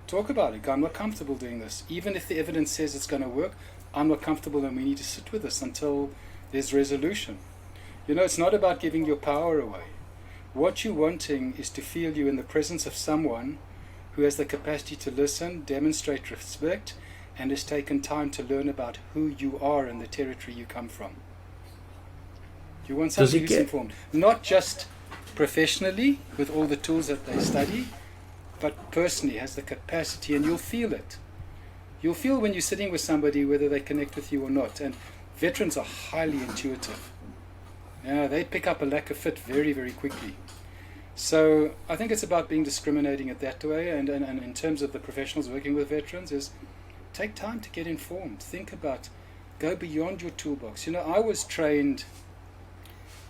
talk about it. Go, I'm not comfortable doing this. Even if the evidence says it's going to work, I'm not comfortable, and we need to sit with this until there's resolution. You know, it's not about giving your power away. What you're wanting is to feel you in the presence of someone who has the capacity to listen, demonstrate respect, and has taken time to learn about who you are and the territory you come from. You want somebody who's informed. Not just professionally with all the tools that they study, but personally has the capacity, and you'll feel it. You'll feel when you're sitting with somebody whether they connect with you or not. And veterans are highly intuitive. They pick up a lack of fit very, very quickly. So I think it's about being discriminating at that way, and in terms of the professionals working with veterans, is take time to get informed. Think about, go beyond your toolbox. You know, I was trained,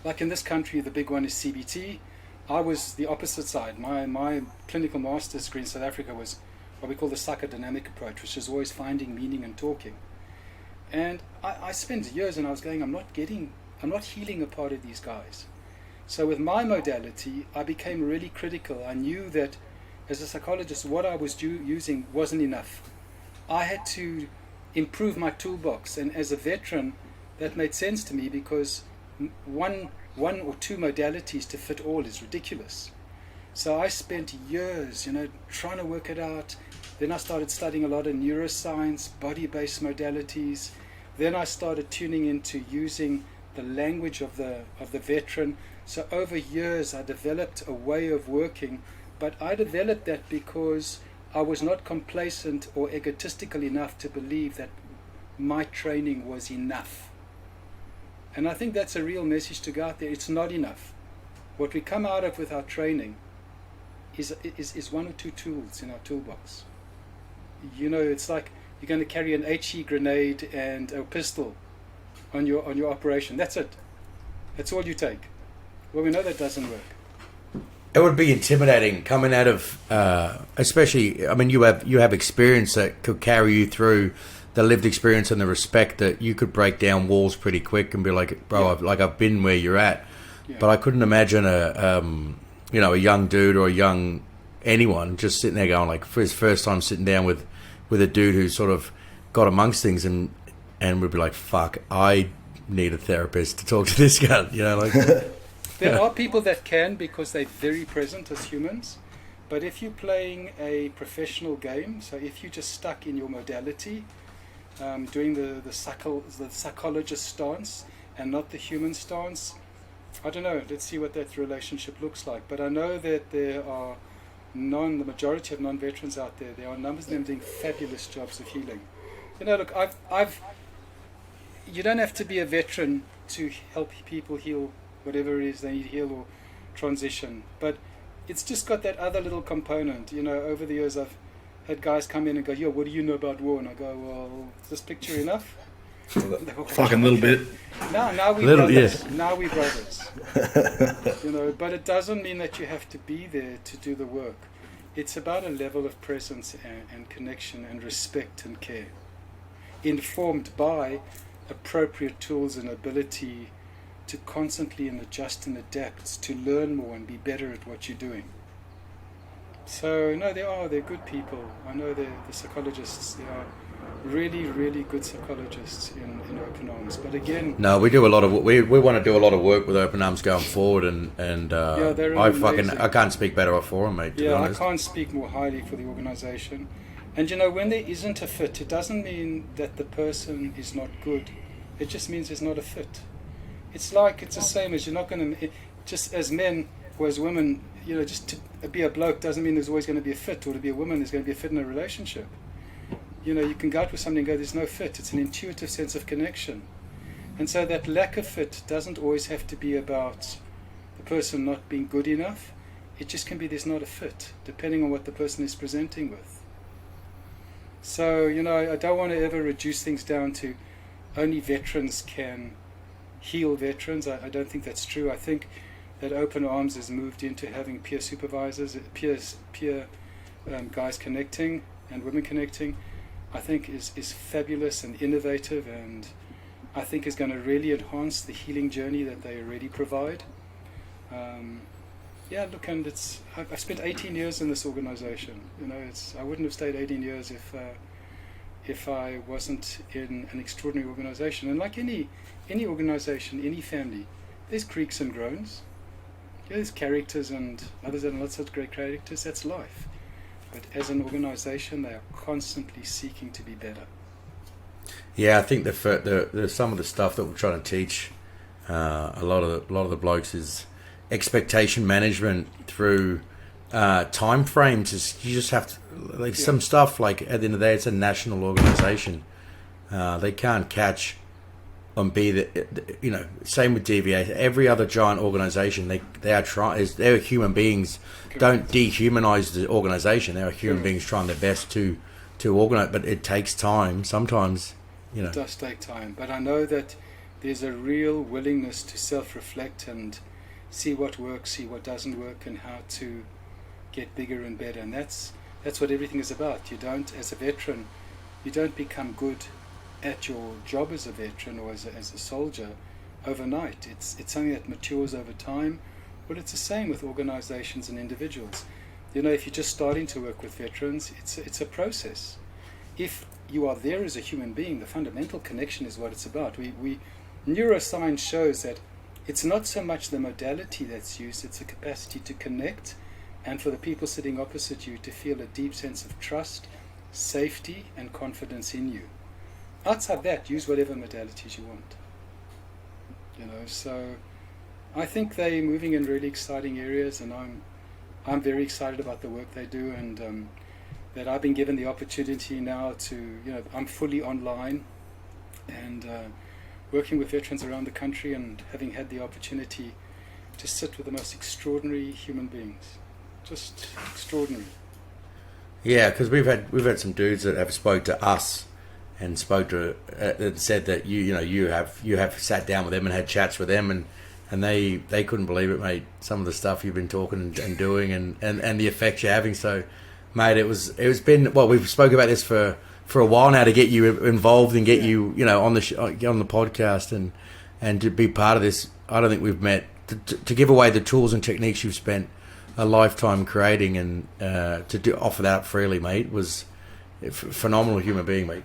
like in this country, the big one is CBT. I was the opposite side. My clinical master's degree in South Africa was what we call the psychodynamic approach, which is always finding meaning and talking. And I spent years and I was going, I'm not healing a part of these guys. So with my modality, I became really critical. I knew that as a psychologist, what I was using wasn't enough. I had to improve my toolbox. And as a veteran, that made sense to me, because one or two modalities to fit all is ridiculous. So I spent years, trying to work it out. Then I started studying a lot of neuroscience, body-based modalities. Then I started tuning into using the language of the veteran, So over years I developed a way of working, but I developed that because I was not complacent or egotistical enough to believe that my training was enough. And I think that's a real message to go out there. It's not enough. What we come out of with our training is one or two tools in our toolbox. You know, it's like you're going to carry an HE grenade and a pistol on your operation. That's it. That's all you take. Well, we know that doesn't work. It would be intimidating coming out of, especially. I mean, you have experience that could carry you through the lived experience and the respect that you could break down walls pretty quick and be like, bro, I've been where you're at. Yeah. But I couldn't imagine a young dude or a young anyone just sitting there going like, for his first time sitting down with a dude who sort of got amongst things and would be like, fuck, I need a therapist to talk to this guy. You know, like. There are people that can because they're very present as humans. But if you're playing a professional game, so if you're just stuck in your modality, doing the psychologist stance and not the human stance, I don't know. Let's see what that relationship looks like. But I know that there are the majority of non-veterans out there. There are numbers of them doing fabulous jobs of healing. You know, look, you don't have to be a veteran to help people heal whatever it is they need to heal or transition. But it's just got that other little component. You know, over the years I've had guys come in and go, yo, what do you know about war? And I go, well, is this picture enough? Fucking little bit. Now we brothers. Yes. Now we brothers. You know, but it doesn't mean that you have to be there to do the work. It's about a level of presence and connection and respect and care, informed by appropriate tools and ability to constantly and adjust and adapt, to learn more and be better at what you're doing. So, no, they're good people. I know the psychologists, they are really, really good psychologists in Open Arms. But again... No, we do a lot of... We want to do a lot of work with Open Arms going forward, and I can't speak better for them, mate, to be honest. I can't speak more highly for the organisation. And, you know, when there isn't a fit, it doesn't mean that the person is not good. It just means there's not a fit. It's the same as you're not going to... Just as men or as women, you know, just to be a bloke doesn't mean there's always going to be a fit, or to be a woman there's going to be a fit in a relationship. You know, you can go out with somebody and go, there's no fit. It's an intuitive sense of connection. And so that lack of fit doesn't always have to be about the person not being good enough. It just can be there's not a fit, depending on what the person is presenting with. So, you know, I don't want to ever reduce things down to only veterans can heal veterans. I don't think that's true. I think that Open Arms has moved into having peer supervisors, peer guys connecting and women connecting. I think is fabulous and innovative, and I think is going to really enhance the healing journey that they already provide. Look, and I've spent 18 years in this organisation. You know, I wouldn't have stayed 18 years if I wasn't in an extraordinary organisation. And like any organisation, any family, there's creaks and groans. Yeah, there's characters and others that are not such great characters. That's life. But as an organisation, they are constantly seeking to be better. Yeah, I think the some of the stuff that we're trying to teach a lot of the blokes is expectation management through time frames. You just have to some stuff like at the end of the day, it's a national organisation. They can't catch and be same with DVA. Every other giant organisation, they're human beings. Correct. Don't dehumanize the organisation. They're human beings trying their best to organise, but it takes time. Sometimes, it does take time. But I know that there's a real willingness to self-reflect and see what works, see what doesn't work, and how to get bigger and better. And that's what everything is about. You don't, as a veteran, you don't become good at your job as a veteran or as a soldier overnight. It's something that matures over time. Well, it's the same with organizations and individuals. You know, if you're just starting to work with veterans, it's a process. If you are there as a human being, the fundamental connection is what it's about. Neuroscience shows that it's not so much the modality that's used, it's the capacity to connect, and for the people sitting opposite you to feel a deep sense of trust, safety, and confidence in you. Outside that, use whatever modalities you want. So I think they're moving in really exciting areas, and I'm very excited about the work they do, and that I've been given the opportunity now to, I'm fully online and working with veterans around the country, and having had the opportunity to sit with the most extraordinary human beings, just extraordinary. Yeah, because we've had some dudes that have spoke to us and and said that you have sat down with them and had chats with them, and they couldn't believe it, mate. Some of the stuff you've been talking and doing, and the effects you're having. So, mate, it's been, well, we've spoke about this for a while now, to get you involved and get you on the podcast and to be part of this. I don't think we've met to give away the tools and techniques you've spent a lifetime creating, and to offer that up freely, mate, was a phenomenal human being, mate.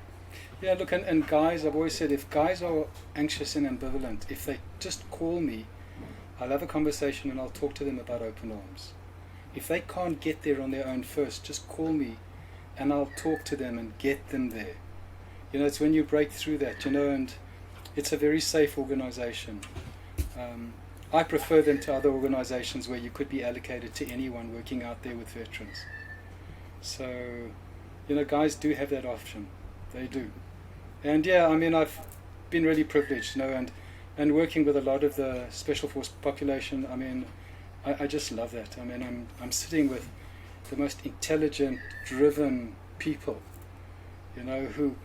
Yeah, look, and guys, I've always said, if guys are anxious and ambivalent, if they just call me, I'll have a conversation and I'll talk to them about open arms. If they can't get there on their own first, just call me and I'll talk to them and get them there. It's when you break through that, and it's a very safe organization. I prefer them to other organizations where you could be allocated to anyone working out there with veterans. So, guys do have that option. They do. And yeah, I mean, I've been really privileged, and working with a lot of the Special Force population. I mean, I just love that. I mean, I'm sitting with the most intelligent, driven people, who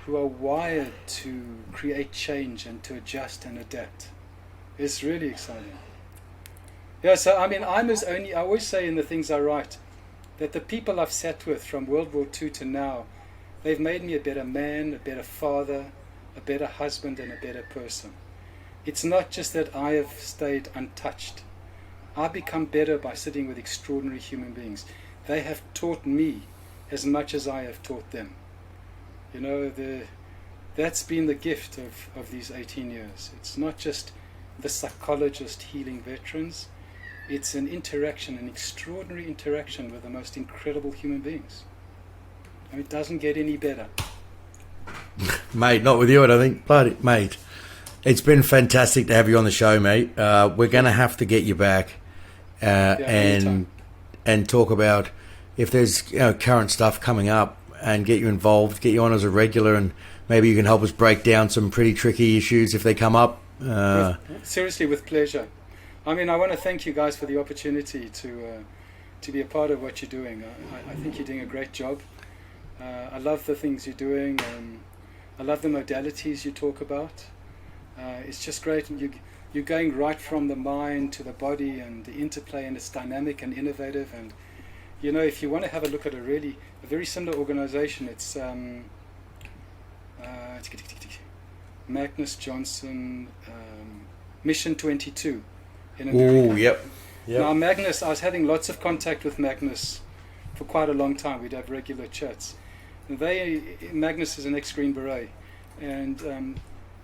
are wired to create change and to adjust and adapt. It's really exciting. Yeah, so I mean, I always say in the things I write, that the people I've sat with from World War II to now, they've made me a better man, a better father, a better husband, and a better person. It's not just that I have stayed untouched. I've become better by sitting with extraordinary human beings. They have taught me as much as I have taught them. That's been the gift of these 18 years. It's not just the psychologist healing veterans. It's an extraordinary interaction with the most incredible human beings. I mean, it doesn't get any better. Mate, not with you, I don't think. Bloody, mate, it's been fantastic to have you on the show, mate. We're going to have to get you back and talk about if there's current stuff coming up, and get you involved, get you on as a regular, and maybe you can help us break down some pretty tricky issues if they come up. Seriously, with pleasure. I mean, I want to thank you guys for the opportunity to be a part of what you're doing. I think you're doing a great job. I love the things you're doing. I love the modalities you talk about. It's just great. And you're going right from the mind to the body and the interplay, and it's dynamic and innovative. And if you want to have a look at a very similar organization, it's Magnus Johnson, Mission 22 in America. Oh, yep. Now, Magnus, I was having lots of contact with Magnus for quite a long time. We'd have regular chats. Magnus is an ex-Green Beret, and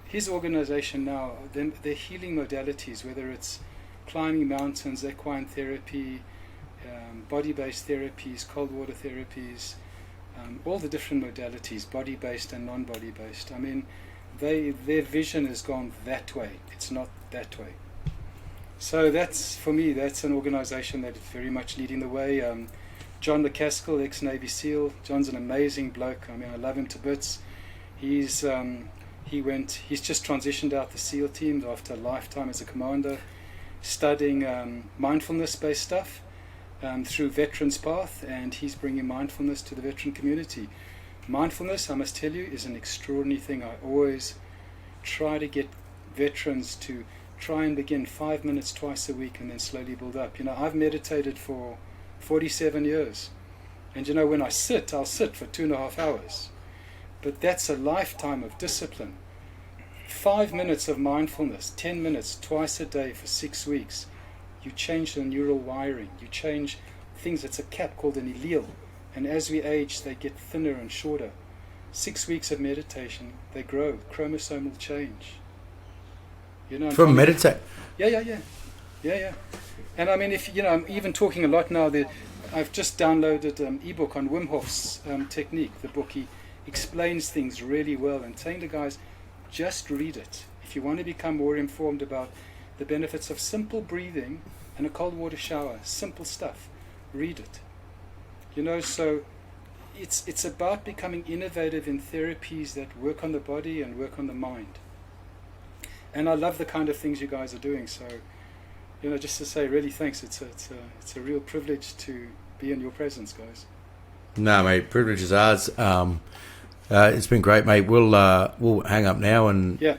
his organization now, they're healing modalities, whether it's climbing mountains, equine therapy, body-based therapies, cold water therapies, all the different modalities, body-based and non-body-based. I mean, their vision has gone that way. It's not that way. So for me, that's an organization that is very much leading the way. John Mccaskill, ex-Navy SEAL. John's an amazing bloke. I mean, I love him to bits. He's just transitioned out the SEAL team after a lifetime as a commander, studying mindfulness-based stuff through Veterans Path, and he's bringing mindfulness to the veteran community. Mindfulness, I must tell you, is an extraordinary thing. I always try to get veterans to try and begin 5 minutes twice a week and then slowly build up. I've meditated for 47 years. And when I'll sit for 2.5 hours. But that's a lifetime of discipline. 5 minutes of mindfulness, 10 minutes twice a day for 6 weeks. You change the neural wiring. You change things. It's a cap called an allele. And as we age, they get thinner and shorter. 6 weeks of meditation, they grow. Chromosomal change. From meditate? Yeah. And I mean, I'm even talking a lot now. I've just downloaded an ebook on Wim Hof's technique, the book. He explains things really well, and saying to guys, just read it. If you want to become more informed about the benefits of simple breathing and a cold water shower. Simple stuff. Read it. So it's about becoming innovative in therapies that work on the body and work on the mind. And I love the kind of things you guys are doing. So, just to say really thanks. It's a real privilege to be in your presence, guys. No, mate, privilege is ours. It's been great, mate. We'll hang up now and